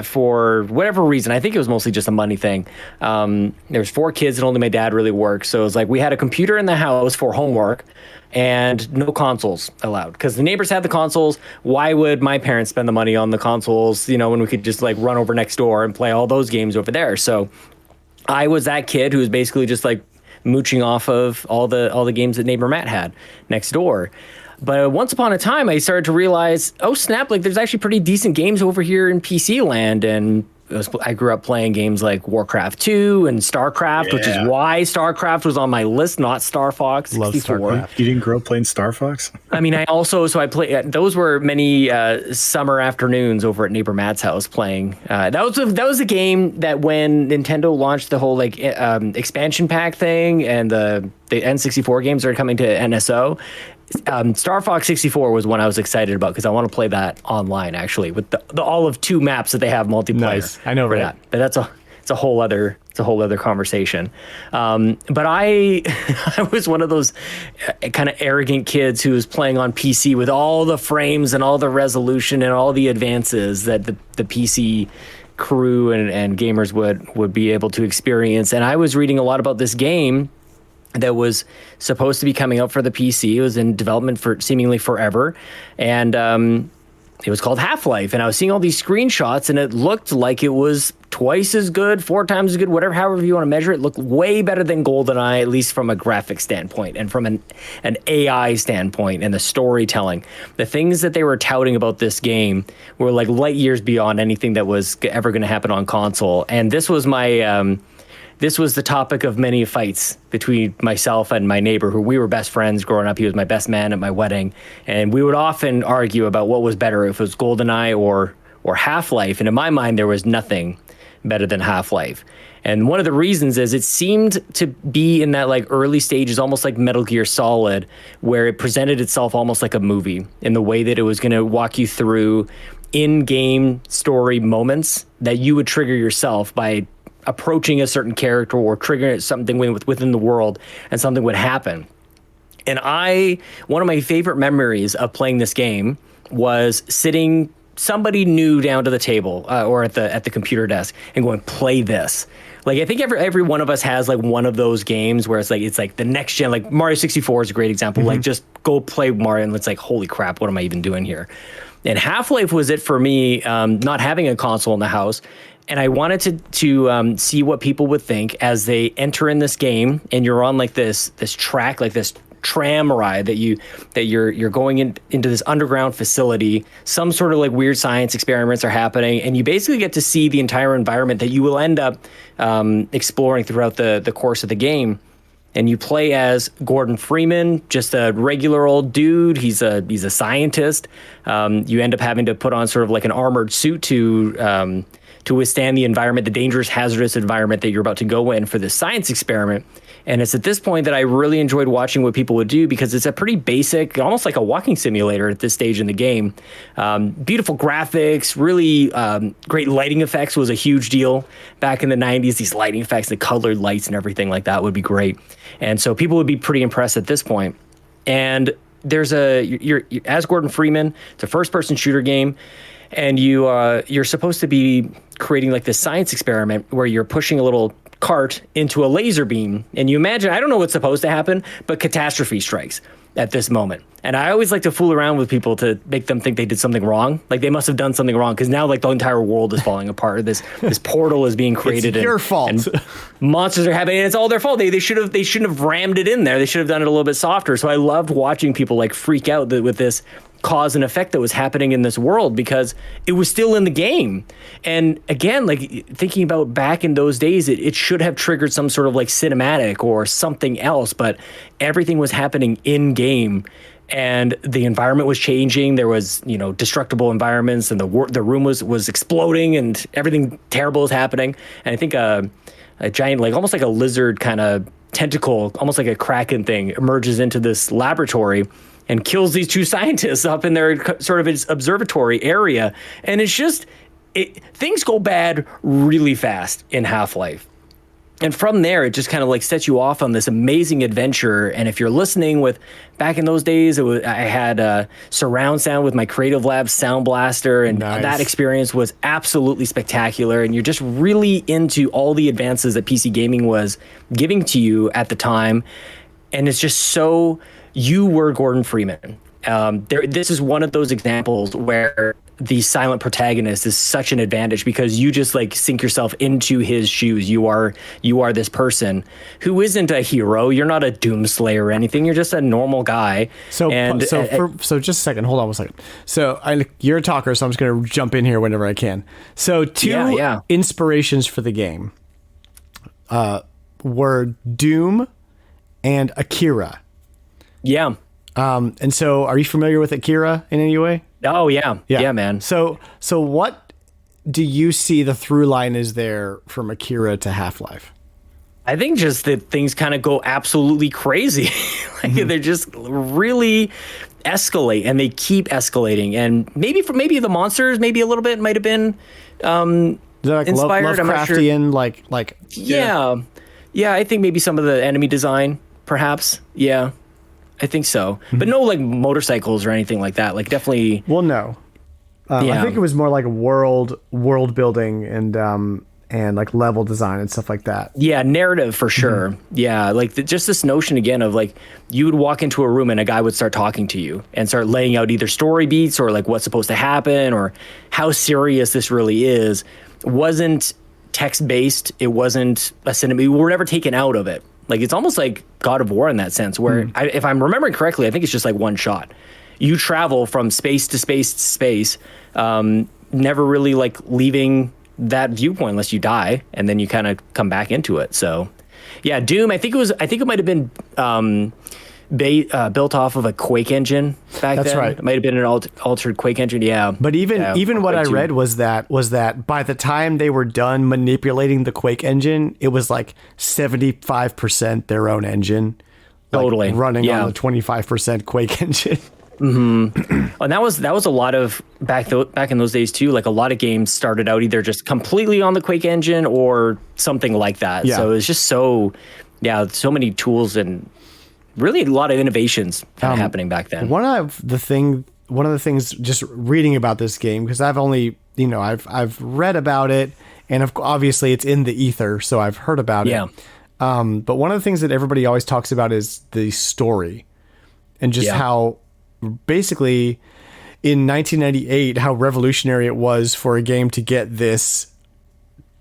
for whatever reason, I think it was mostly just a money thing. There was 4 kids and only my dad really worked. So it was like we had a computer in the house for homework and no consoles allowed because the neighbors had the consoles. Why would my parents spend the money on the consoles, when we could just like run over next door and play all those games over there? So I was that kid who was basically just like mooching off of all the games that neighbor Matt had next door. But once upon a time, I started to realize, oh snap, like there's actually pretty decent games over here in PC land. And I grew up playing games like Warcraft 2 and StarCraft, which is why StarCraft was on my list, not Star Fox 64. Love StarCraft. You didn't grow up playing Star Fox? I mean, I played, those were many summer afternoons over at neighbor Matt's house playing. That was a game that when Nintendo launched the whole like expansion pack thing and the N64 games started coming to NSO, Star Fox 64 was one I was excited about because I want to play that online actually with the all of 2 maps that they have multiplayer. Nice. I know, right? That. But it's a whole other conversation. But I was one of those kind of arrogant kids who was playing on PC with all the frames and all the resolution and all the advances that the PC crew and gamers would be able to experience. And I was reading a lot about this game that was supposed to be coming out for the PC. It was in development for seemingly forever. And it was called Half-Life. And I was seeing all these screenshots and it looked like it was twice as good, 4 times as good, however you want to measure it. It looked way better than GoldenEye, at least from a graphic standpoint and from an AI standpoint and the storytelling. The things that they were touting about this game were like light years beyond anything that was ever going to happen on console. And this was this was the topic of many fights between myself and my neighbor, who we were best friends growing up. He was my best man at my wedding. And we would often argue about what was better, if it was GoldenEye or Half-Life. And in my mind, there was nothing better than Half-Life. And one of the reasons is it seemed to be in that like early stages, almost like Metal Gear Solid, where it presented itself almost like a movie in the way that it was going to walk you through in-game story moments that you would trigger yourself by approaching a certain character or triggering something within the world, and something would happen. And one of my favorite memories of playing this game was sitting somebody new down to the table or at the computer desk and going, play this. Like, I think every one of us has like one of those games where it's like the next gen, like Mario 64 is a great example. Like, just go play Mario and it's like, holy crap, what am I even doing here? And Half-Life was it for me, not having a console in the house. And I wanted to see what people would think as they enter in this game, and you're on like this track, like this tram ride that you're going into this underground facility. Some sort of like weird science experiments are happening, and you basically get to see the entire environment that you will end up exploring throughout the course of the game. And you play as Gordon Freeman, just a regular old dude. He's a scientist. You end up having to put on sort of like an armored suit to withstand the environment, the dangerous, hazardous environment that you're about to go in for this science experiment. And it's at this point that I really enjoyed watching what people would do, because it's a pretty basic, almost like a walking simulator at this stage in the game. Beautiful graphics, really great lighting effects was a huge deal back in the 90s. These lighting effects, the colored lights and everything like that would be great. And so people would be pretty impressed at this point. And there's you're as Gordon Freeman, it's a first-person shooter game. And you're supposed to be creating like this science experiment where you're pushing a little cart into a laser beam. And you imagine, I don't know what's supposed to happen, but catastrophe strikes at this moment. And I always like to fool around with people to make them think they did something wrong. Like they must have done something wrong, because now like the entire world is falling apart. This portal is being created. It's your fault. And monsters are happening, and it's all their fault. They shouldn't have rammed it in there. They should have done it a little bit softer. So I loved watching people like freak out with this cause and effect that was happening in this world, because it was still in the game. And again, like thinking about back in those days, it should have triggered some sort of like cinematic or something else, but everything was happening in game, and the environment was changing. There was, destructible environments, and the room was exploding, and everything terrible is happening. And I think a giant, like almost like a lizard kind of tentacle, almost like a kraken thing, emerges into this laboratory and kills these two scientists up in their sort of observatory area. And it's just, things go bad really fast in Half-Life. And from there, it just kind of like sets you off on this amazing adventure. And if you're listening back in those days, I had surround sound with my Creative Labs Sound Blaster. And Nice. That experience was absolutely spectacular. And you're just really into all the advances that PC gaming was giving to you at the time. And it's just so... You were Gordon Freeman. This is one of those examples where the silent protagonist is such an advantage, because you just like sink yourself into his shoes. You are this person who isn't a hero. You're not a doomslayer or anything. You're just a normal guy. So just a second. Hold on a second. So you're a talker, so I'm just going to jump in here whenever I can. So two inspirations for the game were Doom and Akira. Yeah. And so are you familiar with Akira in any way? Oh, yeah. Yeah, man. So what do you see the through line is there from Akira to Half-Life? I think just that things kind of go absolutely crazy. They're just really escalate, and they keep escalating. And maybe the monsters, maybe a little bit might have been like inspired. Lovecraftian, like Yeah, I think maybe some of the enemy design, perhaps. Yeah. I think so, but no like motorcycles or anything like that. Like definitely. Well, no. I think it was more like world building and like level design and stuff like that. Yeah, narrative for sure. Mm-hmm. Yeah, like just this notion again of like you would walk into a room and a guy would start talking to you and start laying out either story beats or like what's supposed to happen or how serious this really is. It wasn't text based. It wasn't a cinema. We were never taken out of it. Like, it's almost like God of War in that sense, where if I'm remembering correctly, I think it's just like one shot. You travel from space to space to space, never really like leaving that viewpoint unless you die, and then you kind of come back into it. So, yeah, Doom. I think it might have been built off of a Quake engine back then. That's right. It might have been an altered Quake engine. Yeah. But even what I read was that by the time they were done manipulating the Quake engine, it was like 75% their own engine. Totally. Running on the 25% Quake engine. Mm-hmm. And that was a lot of back in those days too. Like a lot of games started out either just completely on the Quake engine or something like that. Yeah. So it's just so many tools and really a lot of innovations kind of happening back then. One of the things just reading about this game, because I've only, I've read about it, and obviously it's in the ether, so I've heard about it. But one of the things that everybody always talks about is the story, and just how basically in 1998, how revolutionary it was for a game to get this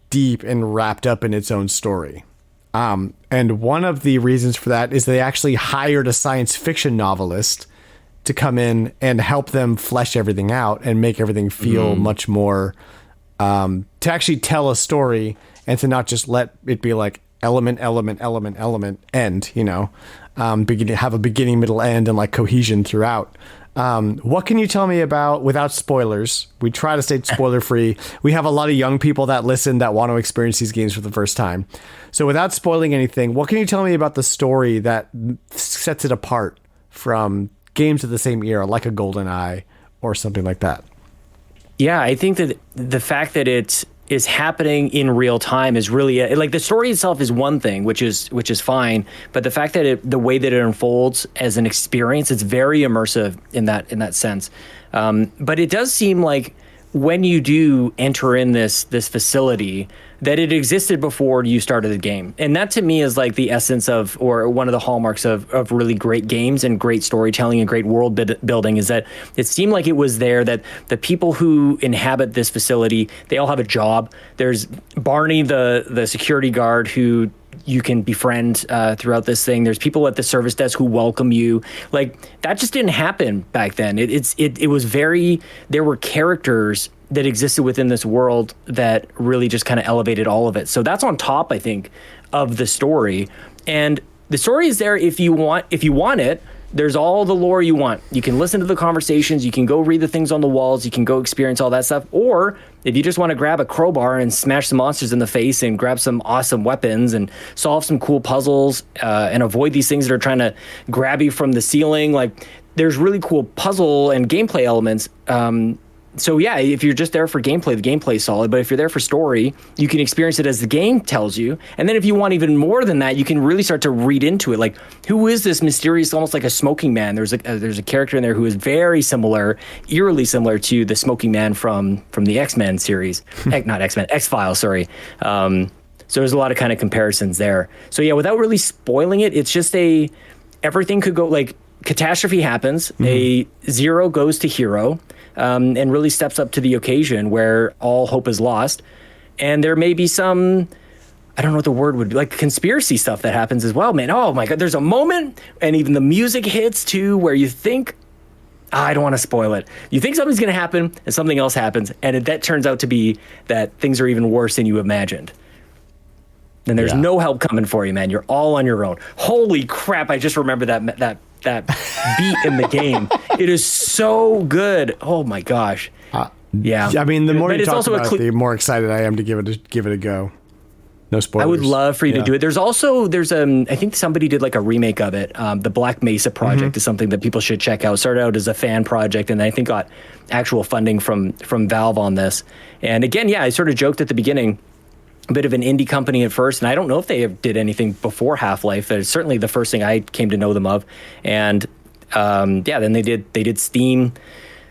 deep and wrapped up in its own story. And one of the reasons for that is they actually hired a science fiction novelist to come in and help them flesh everything out and make everything feel much more, to actually tell a story and to not just let it be like element, end, have a beginning, middle, end, and like cohesion throughout. What can you tell me about, without spoilers? We try to stay spoiler free. We have a lot of young people that listen that want to experience these games for the first time. So without spoiling anything, what can you tell me about the story that sets it apart from games of the same era, like a GoldenEye or something like that? Yeah, I think that the fact that it is happening in real time is really like the story itself is one thing, which is fine, but the fact that the way that it unfolds as an experience, it's very immersive in that sense. But it does seem like when you do enter in this facility, that it existed before you started the game. And that to me is like the essence of, or one of the hallmarks of really great games and great storytelling and great world building, is that it seemed like it was there, that the people who inhabit this facility, they all have a job. There's Barney, the security guard, who you can befriend throughout this thing. There's people at the service desk who welcome you. Like, that just didn't happen back then. It was very, there were characters that existed within this world that really just kind of elevated all of it. So that's on top, I think, of the story. And the story is there if you want it. There's all the lore you want. You can listen to the conversations. You can go read the things on the walls. You can go experience all that stuff. Or if you just want to grab a crowbar and smash some monsters in the face and grab some awesome weapons and solve some cool puzzles and avoid these things that are trying to grab you from the ceiling, like, there's really cool puzzle and gameplay elements. So yeah, if you're just there for gameplay, the gameplay's solid. But if you're there for story, you can experience it as the game tells you. And then if you want even more than that, you can really start to read into it. Like, who is this mysterious, almost like a smoking man? There's a character in there who is very similar, eerily similar to the smoking man from the X-Men series. Not X-Men, X-Files, sorry. So there's a lot of kind of comparisons there. So yeah, without really spoiling it, it's just everything could go, like, catastrophe happens, a zero goes to hero, and really steps up to the occasion where all hope is lost. And there may be some, I don't know what the word would be, like conspiracy stuff that happens as well, man. Oh my God, there's a moment, and even the music hits too, where you think, I don't want to spoil it. You think something's going to happen, and something else happens, and that turns out to be that things are even worse than you imagined. And there's no help coming for you, man. You're all on your own. Holy crap, I just remember that beat in the game. It is so good. Oh my gosh. Yeah. I mean, the more you talk about it, the more excited I am to give it a go. No spoilers. I would love for you to do it. There's I think somebody did like a remake of it. The Black Mesa project is something that people should check out. Started out as a fan project, and I think got actual funding from Valve on this. And again, I sort of joked at the beginning, a bit of an indie company at first, and I don't know if they did anything before Half-Life. It's certainly the first thing I came to know them of. And then they did Steam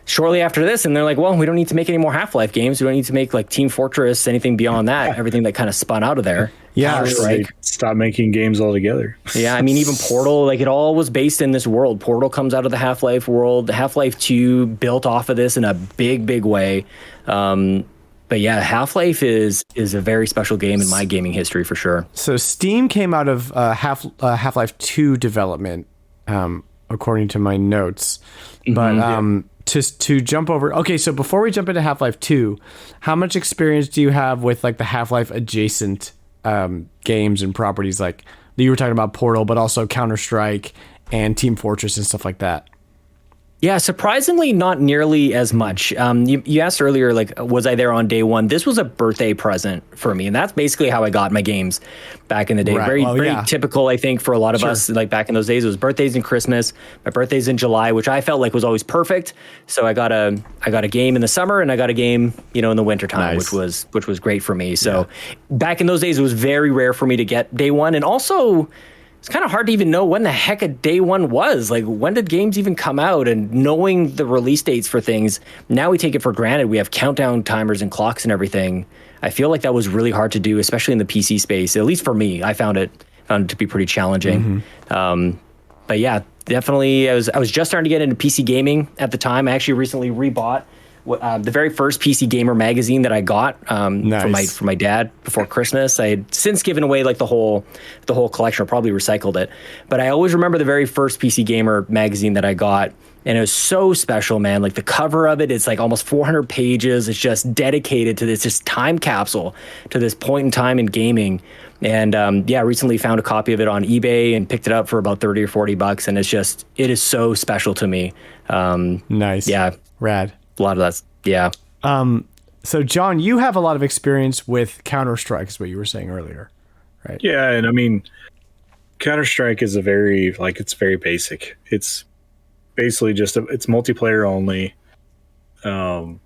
shortly after this, and they're like, well, we don't need to make any more Half-Life games. We don't need to make like Team Fortress, anything beyond that. Everything that kind of spun out of there. Yeah, they stopped making games altogether. Yeah, I mean, even Portal, like, it all was based in this world. Portal comes out of the Half-Life world. Half-Life 2 built off of this in a big, big way. But yeah, Half-Life is a very special game in my gaming history for sure. So Steam came out of Half-Life 2 development, according to my notes. But to jump over, okay, so before we jump into Half-Life 2, how much experience do you have with like the Half-Life adjacent games and properties, like you were talking about Portal, but also Counter-Strike and Team Fortress and stuff like that? Yeah, surprisingly, not nearly as much. You asked earlier, like, was I there on day one? This was a birthday present for me, and that's basically how I got my games back in the day. Right. Very typical, I think, for a lot of us. Like back in those days, it was birthdays and Christmas. My birthday's in July, which I felt like was always perfect. So I got a game in the summer, and I got a game, in the wintertime, which was great for me. So back in those days, it was very rare for me to get day one, and also, it's kind of hard to even know when the heck a day one was. Like, when did games even come out? And knowing the release dates for things, now we take it for granted. We have countdown timers and clocks and everything. I feel like that was really hard to do, especially in the PC space. At least for me, I found it to be pretty challenging. But yeah, definitely, I was just starting to get into PC gaming at the time. I actually recently rebought the very first PC Gamer magazine that I got from my dad before Christmas. I had since given away like the whole collection, or probably recycled it. But I always remember the very first PC Gamer magazine that I got, and it was so special, man. Like the cover of it, it's like almost 400 pages. It's just dedicated to this just time capsule to this point in time in gaming. And I recently found a copy of it on eBay and picked it up for about $30 or $40, and it is so special to me. Nice. Yeah. Rad. A lot of that's, yeah. So, John, you have a lot of experience with Counter-Strike, is what you were saying earlier, right? Yeah, and I mean, Counter-Strike is it's very basic. It's basically it's multiplayer only. And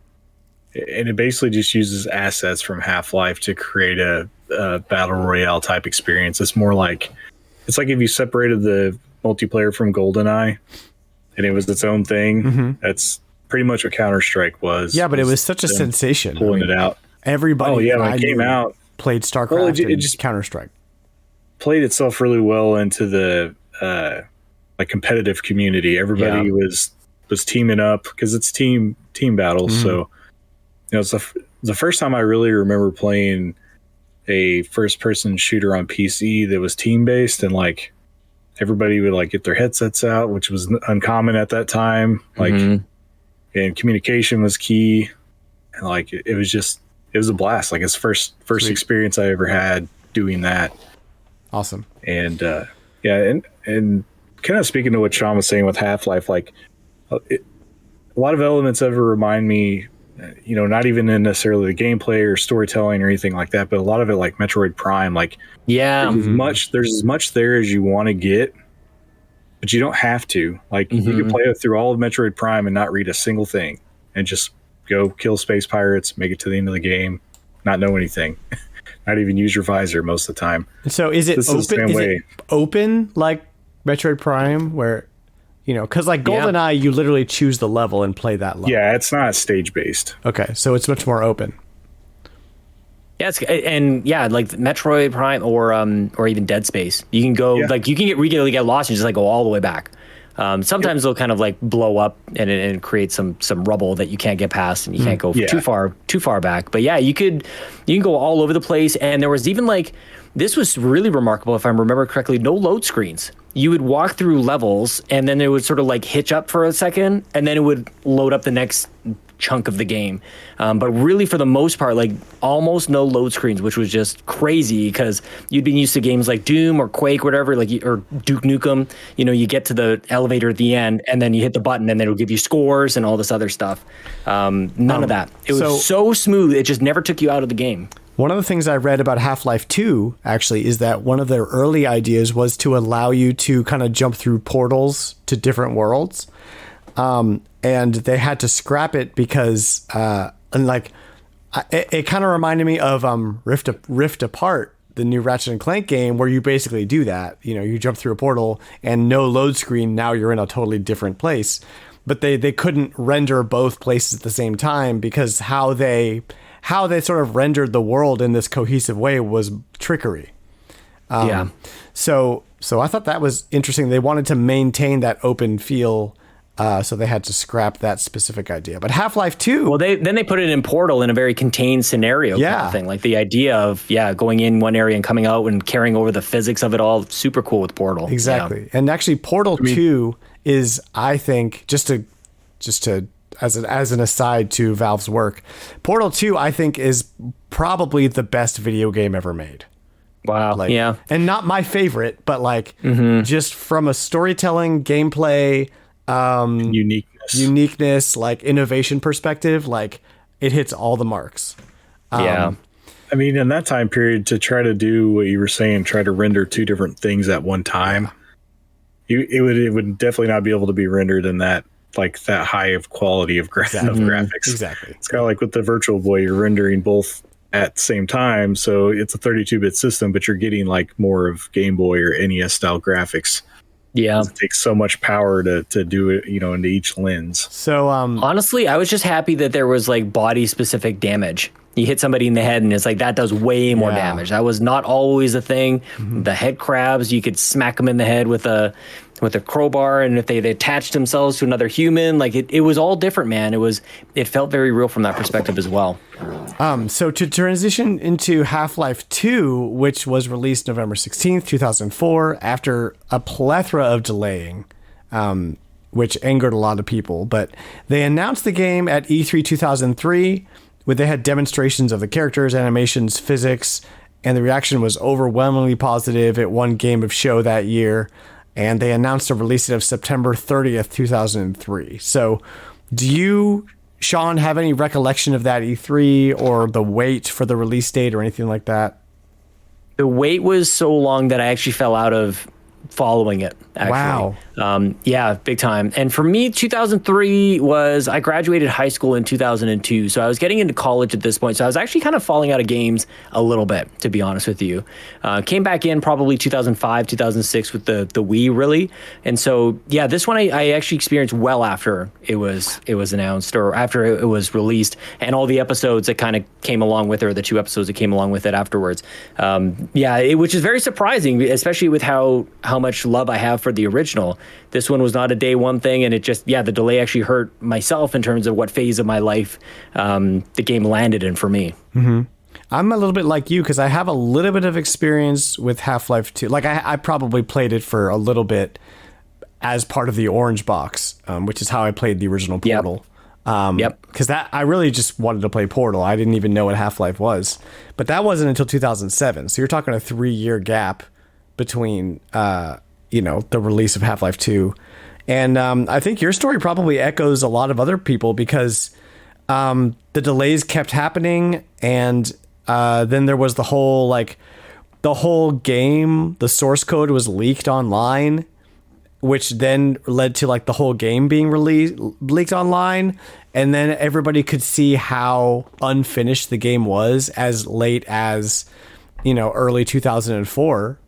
it basically just uses assets from Half-Life to create a battle royale type experience. It's like if you separated the multiplayer from GoldenEye and it was its own thing. That's pretty much what Counter-Strike was. Yeah, but it was such a sensation. Pulling it out. Everybody when it came out, played StarCraft it just Counter-Strike. Played itself really well into the competitive community. Everybody was teaming up because it's team battles. So, it's the first time I really remember playing a first-person shooter on PC that was team-based, and like everybody would like get their headsets out, which was uncommon at that time. And communication was key, and like it was a blast. Like it's first experience I ever had doing that. Awesome. And and kind of speaking to what Sean was saying with Half-Life, like a lot of elements of it remind me, not even in necessarily the gameplay or storytelling or anything like that, but a lot of it like Metroid Prime. Like there's as much there as you want to get, but you don't have to. Like you can play it through all of Metroid Prime and not read a single thing, and just go kill space pirates, make it to the end of the game, not know anything, not even use your visor most of the time. So is it open like Metroid Prime, where because like GoldenEye, you literally choose the level and play that level. Yeah, it's not stage based. Okay, so it's much more open. Yeah, like Metroid Prime or even Dead Space. You can go like you can regularly get lost and just like go all the way back. Sometimes they'll kind of like blow up and create some rubble that you can't get past, and you can't go too far back. But yeah, you can go all over the place. And there was even like, this was really remarkable if I remember correctly, no load screens. You would walk through levels and then it would sort of like hitch up for a second and then it would load up the next chunk of the game. But really for the most part, like almost no load screens, which was just crazy because you'd been used to games like Doom or Quake, whatever, or Duke Nukem. You get to the elevator at the end and then you hit the button and then it'll give you scores and all this other stuff. None of that. It was so smooth. It just never took you out of the game. One of the things I read about Half-Life 2, actually, is that one of their early ideas was to allow you to kind of jump through portals to different worlds. And they had to scrap it because, it kind of reminded me of Rift Apart, the new Ratchet and Clank game, where you basically do that. You jump through a portal and no load screen. Now you're in a totally different place. But they couldn't render both places at the same time because how they sort of rendered the world in this cohesive way was trickery. So I thought that was interesting. They wanted to maintain that open feel. So they had to scrap that specific idea. But Half-Life 2... Well, they put it in Portal in a very contained scenario kind of thing. Like the idea of, going in one area and coming out and carrying over the physics of it all. Super cool with Portal. Exactly. Yeah. And actually Portal 2 is, I think, just to as an aside to Valve's work, Portal 2, I think, is probably the best video game ever made. Wow. And not my favorite, but just from a storytelling, gameplay... uniqueness, like innovation perspective, like it hits all the marks. I mean, in that time period, to try to do what you were saying, try to render two different things at one time, it would definitely not be able to be rendered in that high of quality of graphics. Exactly. It's kind of like with the Virtual Boy, you're rendering both at the same time. So it's a 32-bit system, but you're getting like more of Game Boy or NES style graphics. Yeah. It takes so much power to do it, into each lens. So honestly, I was just happy that there was like body specific damage. You hit somebody in the head and it's like that does way more damage. That was not always a thing. The head crabs, you could smack them in the head with a crowbar, and if they attached themselves to another human, like it was all different, man. It felt very real from that perspective as well. So to transition into Half-Life 2, which was released November 16th, 2004, after a plethora of delaying, which angered a lot of people, but they announced the game at E3 2003, where they had demonstrations of the characters, animations, physics, and the reaction was overwhelmingly positive. It won Game of Show that year, and they announced a release date of September 30th, 2003. So do you, Sean, have any recollection of that E3 or the wait for the release date or anything like that? The wait was so long that I actually fell out of following it, actually. Wow. Yeah, big time. And for me, 2003 was, I graduated high school in 2002, so I was getting into college at this point. So I was actually kind of falling out of games a little bit, to be honest with you. Came back in probably 2005, 2006 with the Wii, really. And so, yeah, this one I actually experienced well after it was announced, or after it was released, and all the episodes that kind of came along with it, or the 2 episodes that came along with it afterwards. Which is very surprising, especially with how much love I have for the original. This one was not a day one thing, and it just, the delay actually hurt myself in terms of what phase of my life the game landed in for me. Mm-hmm. I'm a little bit like you because I have a little bit of experience with Half-Life 2. Like I probably played it for a little bit as part of the Orange Box, which is how I played the original Portal. Because I really just wanted to play Portal. I didn't even know what Half-Life was. But that wasn't until 2007. So you're talking a 3-year gap between the release of Half-Life 2. And I think your story probably echoes a lot of other people because the delays kept happening, and then there was the whole game, the source code was leaked online, which then led to like the whole game being leaked online, and then everybody could see how unfinished the game was as late as early 2004.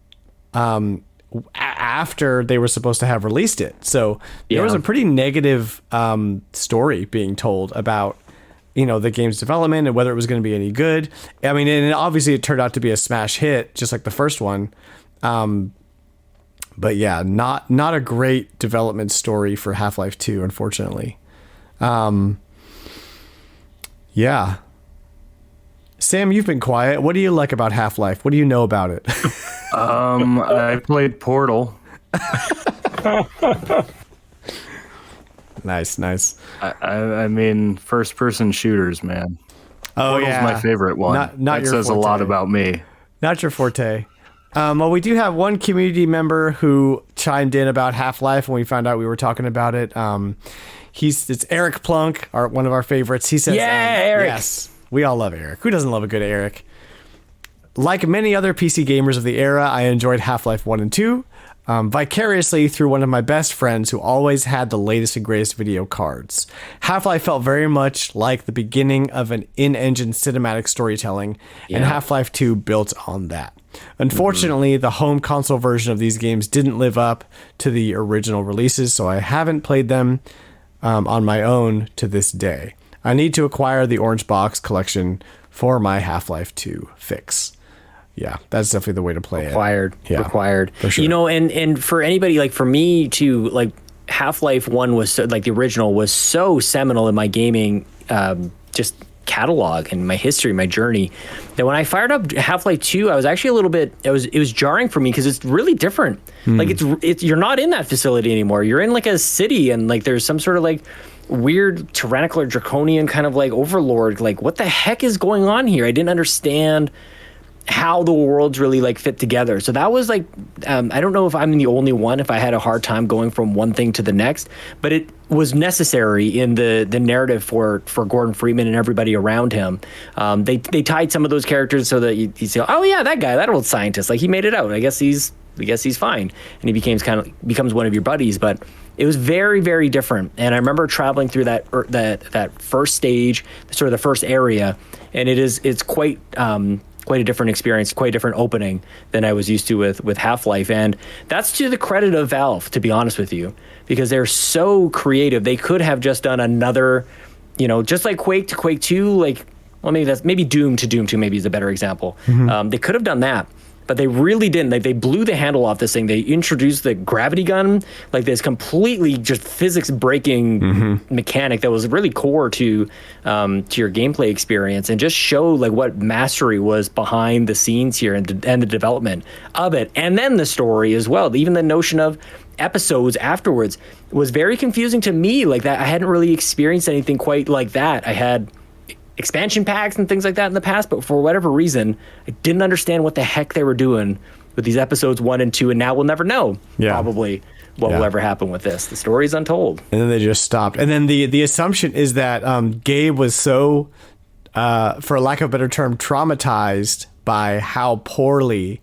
After they were supposed to have released it. So there was a pretty negative story being told about, the game's development and whether it was going to be any good. I mean, and obviously it turned out to be a smash hit, just like the first one. But yeah, not a great development story for Half-Life 2, unfortunately. Yeah. Sam, you've been quiet. What do you like about Half-Life? What do you know about it? I played Portal. Nice. I mean, first-person shooters, man. Oh, Portal's my favorite one. Not that your says forte. a lot about me. Not your forte. Well, we do have one community member who chimed in about Half-Life when we found out we were talking about it. It's Eric Plunk, one of our favorites. He says, Eric. Yes, we all love Eric. Who doesn't love a good Eric? Like many other PC gamers of the era, I enjoyed Half-Life 1 and 2 vicariously through one of my best friends who always had the latest and greatest video cards. Half-Life felt very much like the beginning of an in-engine cinematic storytelling, and Half-Life 2 built on that. Unfortunately, the home console version of these games didn't live up to the original releases, so I haven't played them on my own to this day. I need to acquire the Orange Box collection for my Half-Life 2 fix. Yeah, that's definitely the way to play Required. For sure. And for anybody, like for me too, like Half-Life 1 was so, like the original was so seminal in my gaming just catalog and my history, my journey, that when I fired up Half-Life 2, I was actually a little bit, it was jarring for me because it's really different. Like it's you're not in that facility anymore. You're in like a city, and like there's some sort of like weird tyrannical or draconian kind of like overlord. Like what the heck is going on here? I didn't understand how the worlds really like fit together. So that was like, I don't know if I'm the only one, if I had a hard time going from one thing to the next, but it was necessary in the narrative for Gordon Freeman and everybody around him. They tied some of those characters so that you say, oh yeah, that guy, that old scientist, like he made it out. I guess he's guess he's fine. And he becomes one of your buddies. But it was very, very different. And I remember traveling through that first stage, sort of the first area, and it's quite a different experience, quite a different opening than I was used to with Half-Life. And that's to the credit of Valve, to be honest with you, because they're so creative. They could have just done another, just like Quake to Quake 2, maybe Doom to Doom 2 maybe is a better example. They could have done that, but they really didn't. They blew the handle off this thing. They introduced the gravity gun, like this completely just physics breaking mechanic that was really core to your gameplay experience, and just showed like what mastery was behind the scenes here and the development of it, and then the story as well. Even the notion of episodes afterwards was very confusing to me. Like that, I hadn't really experienced anything quite like that. I had expansion packs and things like that in the past, but for whatever reason, I didn't understand what the heck they were doing with these episodes 1 and 2, and now we'll never know probably what will ever happen with this. The story's untold. And then they just stopped. And then the assumption is that Gabe was so, for lack of a better term, traumatized by how poorly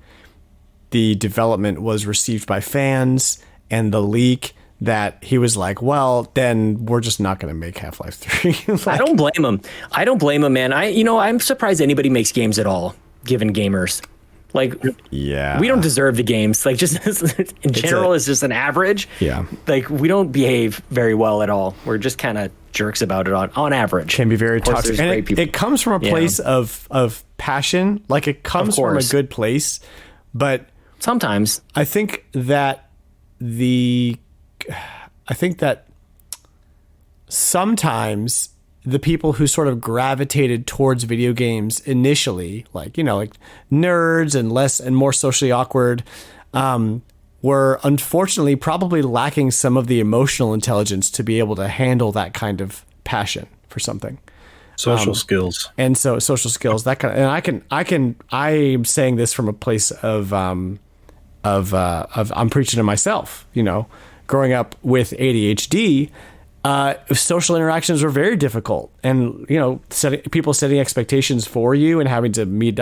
the development was received by fans and the leak, that he was like, well, then we're just not going to make Half-Life 3. I don't blame him, man. I'm surprised anybody makes games at all, given gamers. Like, we don't deserve the games. Like, just in general, it's just an average. Yeah. Like, we don't behave very well at all. We're just kind of jerks about it on average. Can be very toxic. And it comes from a place of passion. Like, it comes from a good place. But sometimes I think that sometimes the people who sort of gravitated towards video games initially, like nerds and more socially awkward, were unfortunately probably lacking some of the emotional intelligence to be able to handle that kind of passion for something. Social skills. And so social skills, that kind of, and I am saying this from a place of I'm preaching to myself, growing up with ADHD, social interactions were very difficult, and people setting expectations for you and having to meet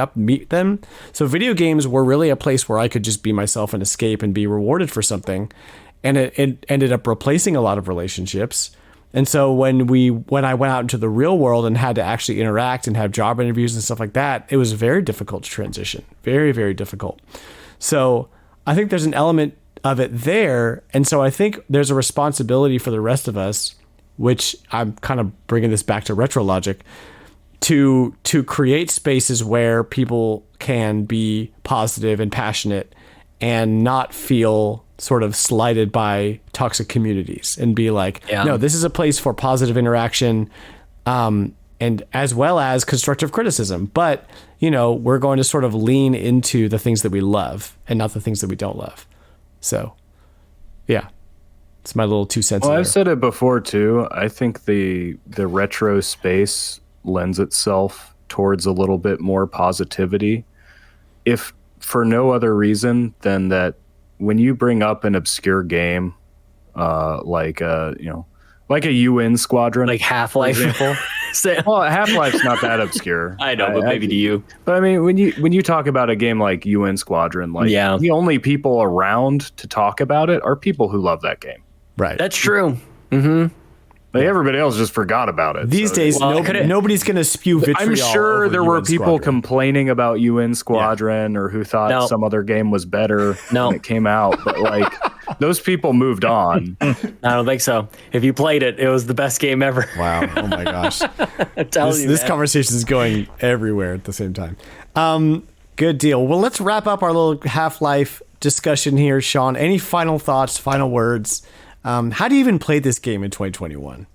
them. So video games were really a place where I could just be myself and escape and be rewarded for something, and it ended up replacing a lot of relationships. And so when I went out into the real world and had to actually interact and have job interviews and stuff like that, it was very difficult to transition, very, very difficult. So I think there's an element of it there. And so I think there's a responsibility for the rest of us, which I'm kind of bringing this back to retrologic, to create spaces where people can be positive and passionate and not feel sort of slighted by toxic communities, and be like, no, this is a place for positive interaction, and as well as constructive criticism. But, we're going to sort of lean into the things that we love and not the things that we don't love. So, yeah, it's my little 2 cents. Well, I've said it before too. I think the retro space lends itself towards a little bit more positivity, if for no other reason than that when you bring up an obscure game, like a UN Squadron, like Half-Life, for example. Well, Half-Life's not that obscure. I know, but maybe to you. But I mean, when you talk about a game like UN Squadron, the only people around to talk about it are people who love that game. Right. That's true. Mm-hmm. Everybody else just forgot about it. These days, nobody's going to spew vitriol. I'm sure there were people Squadron. complaining about UN Squadron or who thought some other game was better when it came out. But those people moved on. I don't think so. If you played it, it was the best game ever. Wow. Oh my gosh. I'm telling you, this conversation is going everywhere at the same time. Good deal. Well, let's wrap up our little Half-Life discussion here, Sean. Any final thoughts, final words? How do you even play this game in 2021?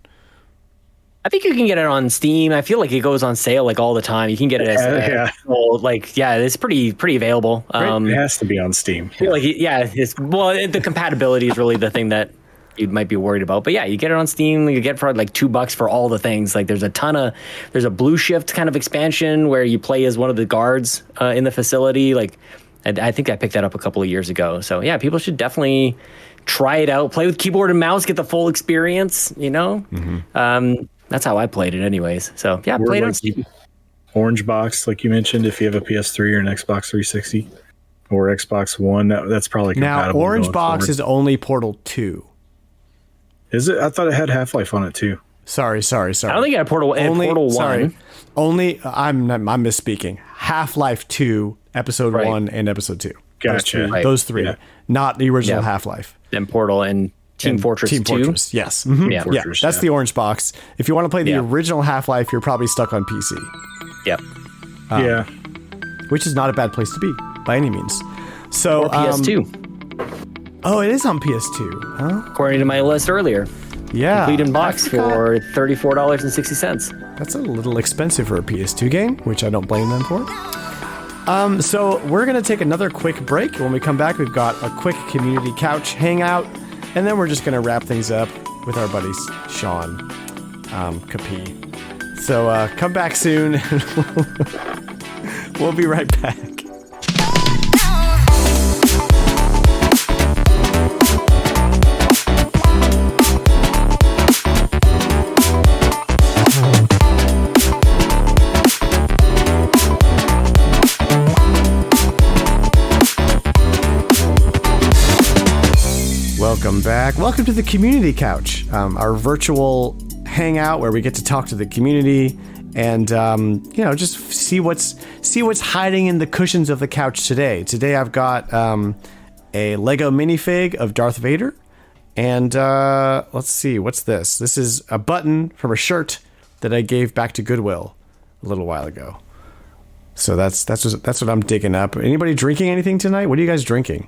I think you can get it on Steam. I feel like it goes on sale all the time. You can get it as it's pretty available. It has to be on Steam. The compatibility is really the thing that you might be worried about. But yeah, you get it on Steam. You get it for $2 for all the things. There's a Blue Shift kind of expansion where you play as one of the guards in the facility. I think I picked that up a couple of years ago. So yeah, people should definitely try it out. Play with keyboard and mouse, get the full experience. That's how I played it, anyways. So yeah, play it on Steam. Orange box, like you mentioned, if you have a PS3 or an Xbox 360. or Xbox One. That's probably Now, compatible. Orange going Box forward. is only Portal 2. Is it? I thought it had Half-Life on it too. Sorry. I don't think I had Portal Portal 1. Only I'm misspeaking. Half-Life 2, Episode Right. 1 and Episode 2. Gotcha. Those three. Yeah. Not the original Yeah. Half-Life. And Portal and Team Fortress 2. Fortress, yes. Mhm. Yeah. Yeah, Fortress, that's yeah. the Orange Box. If you want to play the Yeah. original Half-Life, you're probably stuck on PC, Yep. Yeah. which is not a bad place to be by any means. So, Or PS2, oh, it is on PS2, huh? according to my list earlier. Yeah. Complete in box I forgot. for $34.60. That's a little expensive for a PS2 game, which I don't blame them for. So we're going to take another quick break. When we come back, we've got a quick community couch hangout, and then we're just going to wrap things up with our buddy Sean Capri. So come back soon. We'll be right back. Welcome back. Welcome to the Community Couch, our virtual hangout where we get to talk to the community and just see what's hiding in the cushions of the couch today. Today I've got a Lego minifig of Darth Vader, and let's see, what's this? This is a button from a shirt that I gave back to Goodwill a little while ago. So that's what I'm digging up. Anybody drinking anything tonight? What are you guys drinking?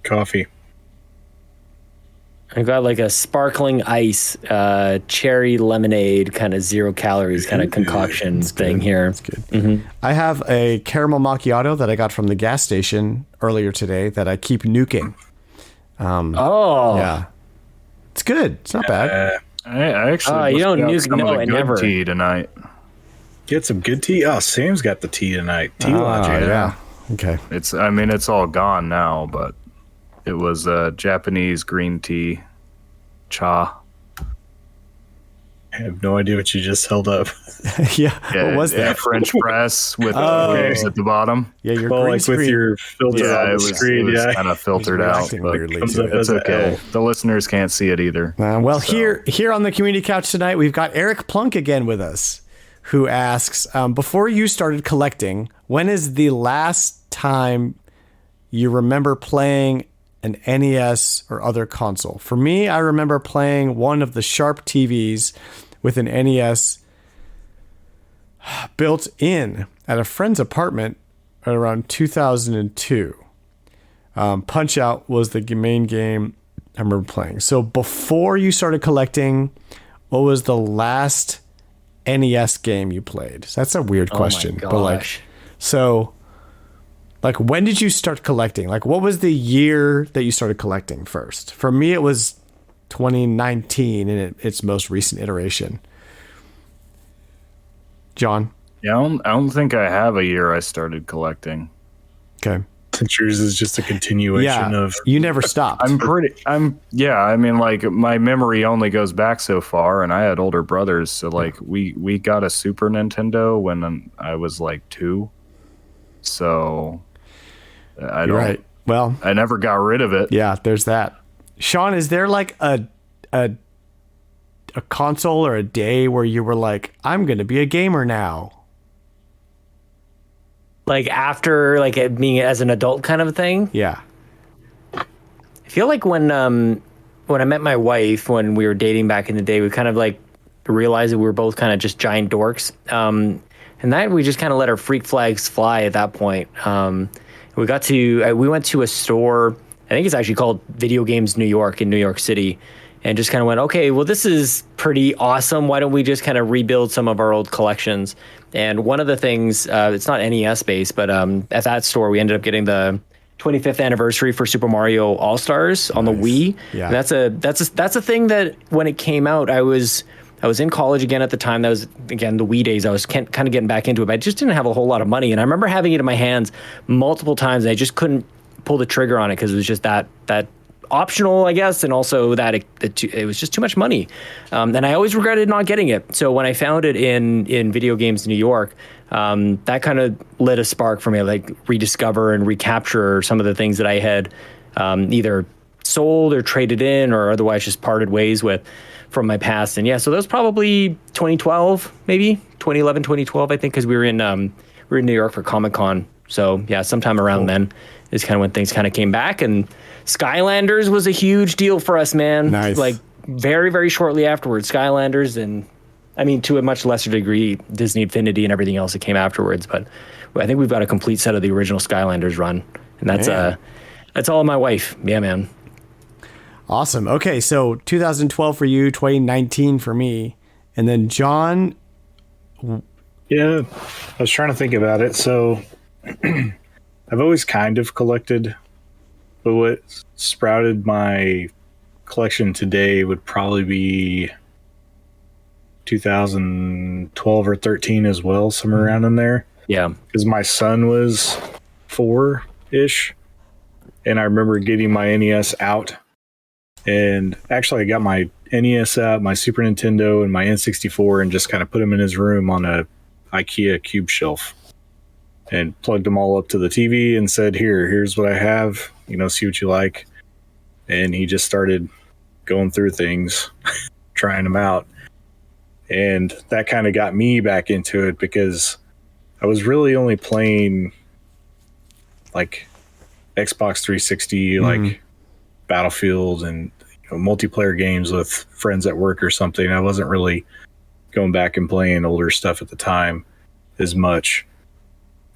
Coffee. I got like a sparkling ice, cherry lemonade, kind of 0 calories kind of concoction thing here. That's good. I have a caramel macchiato that I got from the gas station earlier today that I keep nuking. Oh, Yeah. It's good. It's not bad. I actually you don't got nuke- some of no, the I good never. tea tonight. Get some good tea. Oh, Sam's got the tea tonight. Tea logic. Yeah. Okay. It's all gone now, but it was Japanese green tea, cha. I have no idea what you just held up. Yeah. What was that? French press with Oh. waves at the bottom. Yeah, your Well, green like screen. with your filter Yeah, on the it was, screen. Yeah. kind of filtered out, reacting but weirdly comes to up it. it's as a okay. L. The listeners can't see it either. Well, here on the community couch tonight, we've got Eric Plunk again with us, who asks, before you started collecting, when is the last time you remember playing an NES or other console? For me, I remember playing one of the Sharp TVs with an NES built in at a friend's apartment at around 2002. Punch Out was the main game I remember playing. So before you started collecting, what was the last NES game you played? So that's a weird question. Oh my But gosh. when did you start collecting? Like, what was the year that you started collecting first? For me, it was 2019 in its most recent iteration. John? Yeah, I don't think I have a year I started collecting. Okay. Since yours is just a continuation Yeah, of. you never stopped. I mean, like, my memory only goes back so far, and I had older brothers, so like we got a Super Nintendo when I was like 2. So I don't. Right. Well, I never got rid of it. yeah, there's that. Sean, is there like a console or a day where you were like, I'm going to be a gamer now? like after like it being as an adult kind of a thing. Yeah. I feel like when I met my wife when we were dating back in the day, we kind of like realized that we were both kind of just giant dorks. And that we just kind of let our freak flags fly at that point. We went to a store, I think it's actually called Video Games New York in New York City, and just kind of went, okay, well, this is pretty awesome. Why don't we just kind of rebuild some of our old collections? And one of the things, it's not NES based, but at that store, we ended up getting the 25th anniversary for Super Mario All-Stars on the Wii. Yeah. And that's a thing that when it came out, I was in college again at the time. That was, again, the Wii days. I was kind of getting back into it, but I just didn't have a whole lot of money. And I remember having it in my hands multiple times, and I just couldn't pull the trigger on it because it was just that optional, I guess, and also that it was just too much money. And I always regretted not getting it. So when I found it in Video Games New York, that kind of lit a spark for me, like rediscover and recapture some of the things that I had either sold or traded in or otherwise just parted ways with from my past. And yeah, so that was probably 2012, maybe 2011, 2012, I think, because we were in New York for Comic-Con. So yeah, sometime around then is kind of when things kind of came back. And Skylanders was a huge deal for us, man. Nice. Like very, very shortly afterwards, Skylanders, and I mean, to a much lesser degree, Disney Infinity and everything else that came afterwards. But I think we've got a complete set of the original Skylanders run, and that's all my wife. Yeah, man. Awesome. Okay, so 2012 for you, 2019 for me, and then John. Yeah, I was trying to think about it. So I've always kind of collected, but what sprouted my collection today would probably be 2012 or 13 as well, somewhere around in there. Yeah. Because my son was 4-ish, and I remember getting my NES out. And actually, I got my NES out, my Super Nintendo, and my N64, and just kind of put them in his room on a IKEA cube shelf, and plugged them all up to the TV and said, here's what I have, see what you like. And he just started going through things, trying them out. And that kind of got me back into it, because I was really only playing like Xbox 360, like Battlefield and multiplayer games with friends at work or something. I wasn't really going back and playing older stuff at the time as much.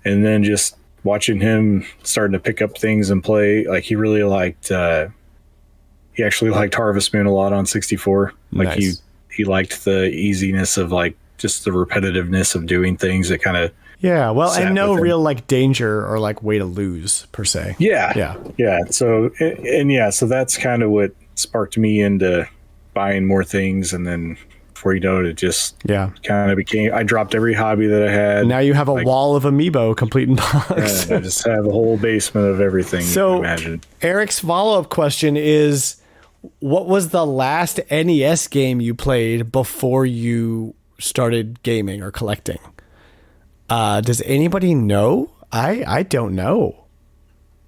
And then just watching him starting to pick up things and play, like he really liked, he actually liked Harvest Moon a lot on 64. Like Nice. he liked the easiness of like just the repetitiveness of doing things that kind of And no with him. real like danger or like way to lose per se. Yeah. So so that's kind of what sparked me into buying more things, and then before you know it, it just kind of became. I dropped every hobby that I had. Now you have a wall of amiibo complete in box. I just have a whole basement of everything. So you can imagine. Eric's follow-up question is, what was the last NES game you played before you started gaming or collecting? Does anybody know? I don't know.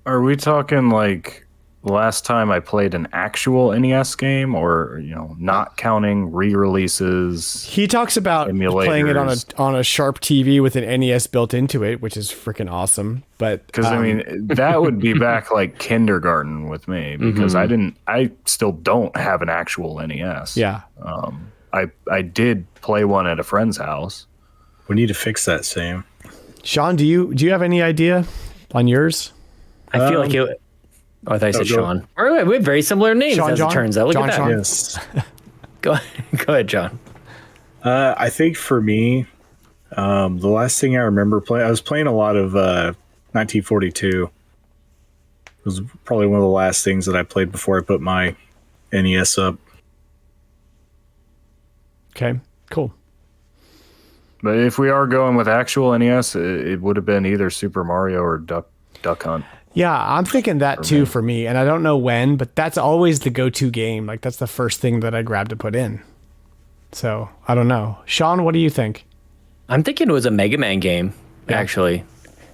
Are we talking like the last time I played an actual NES game, or not counting re-releases? He talks about playing it on a Sharp TV with an NES built into it, which is freaking awesome. But because I mean, that would be back like kindergarten with me, because I still don't have an actual NES. Yeah. I did play one at a friend's house. We need to fix that, Sam. Sean, do you have any idea on yours? I feel like it. Oh, I thought you said Sean. We have very similar names, as it turns out. Look at that. Sean. Yes. Go ahead, John. I think for me, the last thing I remember playing, I was playing a lot of 1942. It was probably one of the last things that I played before I put my NES up. Okay, cool. But if we are going with actual NES, it would have been either Super Mario or Duck Hunt. Yeah, I'm thinking that too for me, and I don't know when, but that's always the go-to game. Like that's the first thing that I grab to put in. So I don't know, Sean, what do you think? I'm thinking it was a Mega Man game, actually.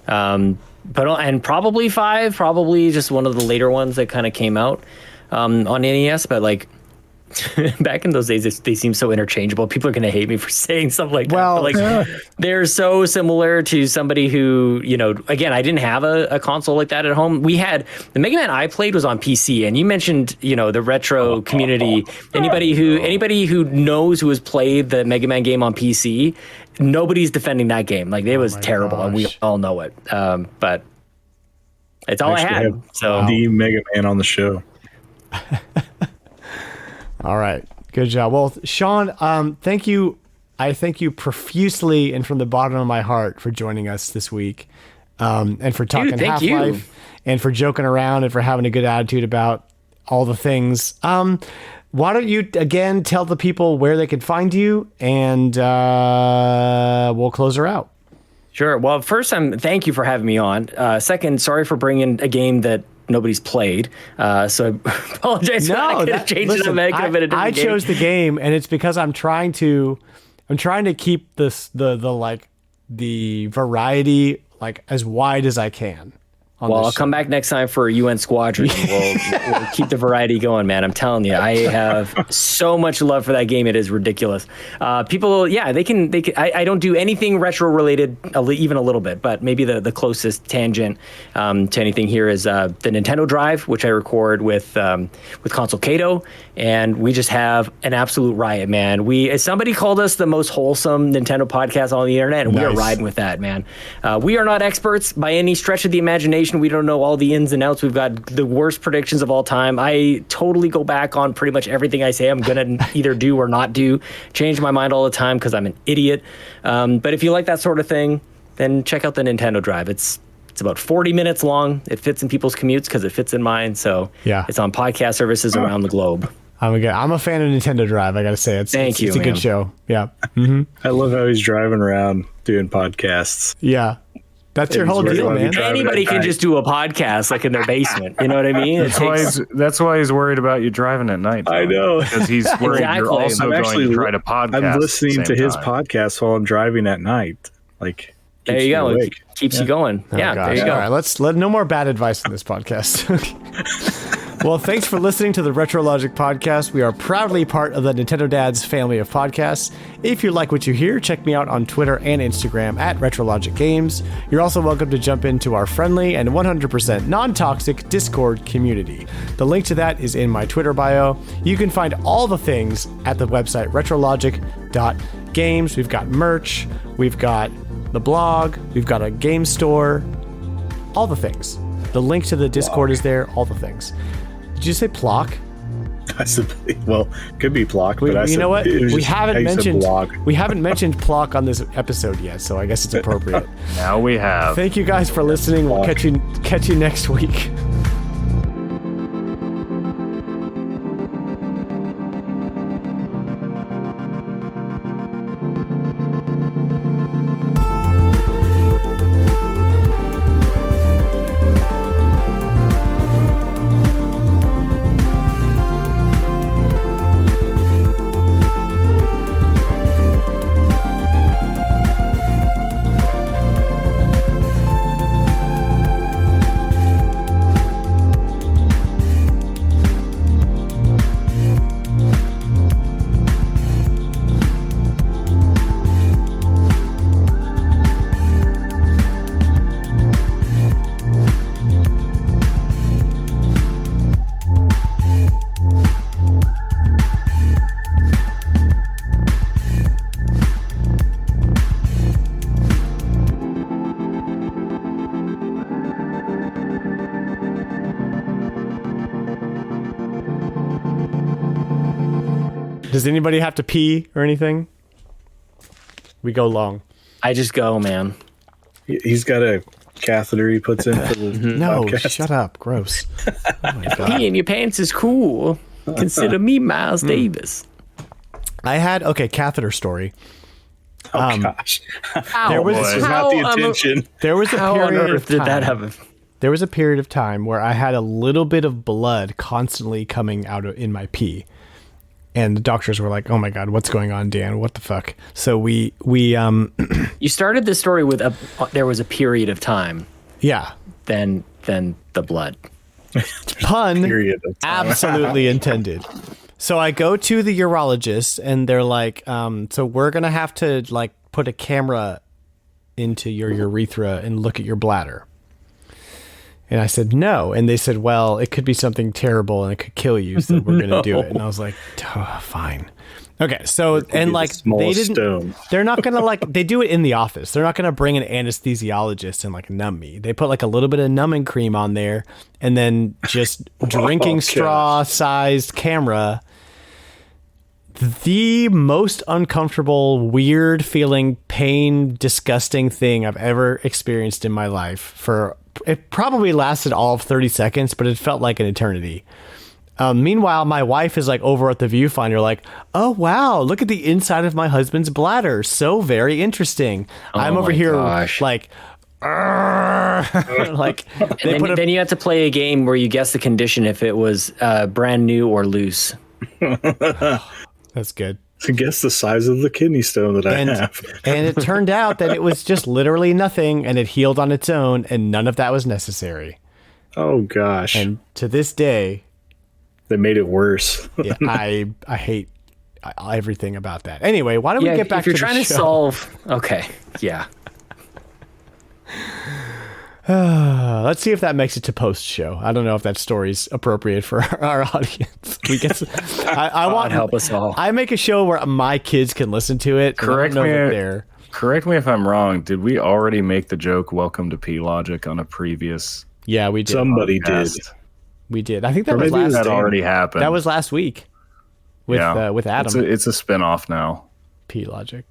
And probably 5, probably just one of the later ones that kind of came out on NES. But like back in those days, they seem so interchangeable. People are going to hate me for saying something like that. But like they're so similar to somebody who, again, I didn't have a console like that at home. We had the Mega Man I played was on PC, and you mentioned, the retro community. Anybody who knows who has played the Mega Man game on PC, nobody's defending that game. Like it was terrible, and we all know it. But it's all I had. So the Mega Man on the show. All right. Good job. Well, Sean, thank you. I thank you profusely and from the bottom of my heart for joining us this week, and for talking Half-Life and for joking around and for having a good attitude about all the things. Why don't you, again, tell the people where they can find you, and we'll close her out. Sure. Well, first, thank you for having me on. Second, sorry for bringing a game that nobody's played, so I apologize. I could have changed it. I chose the game, and it's because I'm trying to keep the the variety like as wide as I can. Well, I'll come back next time for a UN Squadron. We'll keep the variety going, man. I'm telling you, I have so much love for that game. It is ridiculous. People, yeah, they can. I don't do anything retro related, even a little bit, but maybe the closest tangent to anything here is the Nintendo Drive, which I record with Console Kato, and we just have an absolute riot, man. Somebody called us the most wholesome Nintendo podcast on the internet, and we are riding with that, man. We are not experts by any stretch of the imagination. We don't know all the ins and outs. We've got the worst predictions of all time. I totally go back on pretty much everything I say I'm going to either do or not do. Change my mind all the time because I'm an idiot. But if you like that sort of thing, then check out the Nintendo Drive. It's about 40 minutes long. It fits in people's commutes because it fits in mine. So it's on podcast services around the globe. I'm a fan of Nintendo Drive. I got to say, it's a good show. Yeah. Mm-hmm. I love how he's driving around doing podcasts. Yeah. That's your whole deal, man. Anybody can just do a podcast like in their basement. You know what I mean? That's why he's worried about you driving at night. I know. Because he's worried you're also going to try to podcast. I'm listening to his podcast while I'm driving at night. Like, there you go. It keeps you going. Yeah, there you go. All right, let's no more bad advice on this podcast. Well, thanks for listening to the Retrologic podcast. We are proudly part of the Nintendo Dads family of podcasts. If you like what you hear, check me out on Twitter and Instagram at retrologic.games. You're also welcome to jump into our friendly and 100% non-toxic Discord community. The link to that is in my Twitter bio. You can find all the things at the website retrologic.games. We've got merch, we've got the blog, we've got a game store, all the things. The link to the Discord is there, all the things. Did you say Plock? I said, well, could be Plock, but I said, you know what? We haven't mentioned Plock on this episode yet, so I guess it's appropriate. Now we have. Thank you guys for listening. We'll catch you next week. Does anybody have to pee or anything? We go long. I just go, man. He's got a catheter he puts in for the No, podcast. Shut up. Gross. Oh my God. Pee in your pants is cool. Consider me Miles Davis. I had, catheter story. Oh, gosh. There was not the intention. There was a How on period earth of did time. that happen? There was a period of time where I had a little bit of blood constantly coming out in my pee. And the doctors were like, "Oh my God, what's going on, Dan? What the fuck?" So we You started this story with there was a period of time. Yeah. Then the blood. Pun Period of time. absolutely intended. So I go to the urologist and they're like, so we're going to have to like put a camera into your urethra and look at your bladder. And I said, no. And they said, well, it could be something terrible and it could kill you. So we're going to do it. And I was like, fine. Okay. So, and like, they're not going to like, they do it in the office. They're not going to bring an anesthesiologist and like numb me. They put like a little bit of numbing cream on there and then just drinking straw sized camera. The most uncomfortable, weird feeling, pain, disgusting thing I've ever experienced in my life. It probably lasted all of 30 seconds, but it felt like an eternity. Meanwhile, my wife is like over at the viewfinder like, oh, wow, look at the inside of my husband's bladder. So very interesting. I'm over here like, like then you have to play a game where you guess the condition if it was brand new or loose. That's good. Guess the size of the kidney stone that I have. And it turned out that it was just literally nothing, and it healed on its own, and none of that was necessary. Oh gosh! And to this day, they made it worse. yeah, I hate everything about that. Anyway, why don't we get back to the show? If you're trying to solve, okay, yeah. Let's see if that makes it to post show. I don't know if that story's appropriate for our audience. We get. I want help us all. I make a show where my kids can listen to it. Correct me if I'm wrong. Did we already make the joke "Welcome to P Logic" on a previous? Yeah, we did. Somebody did. We did. I think that was last. That already happened. That was last week. With Adam. It's a spinoff now. P Logic.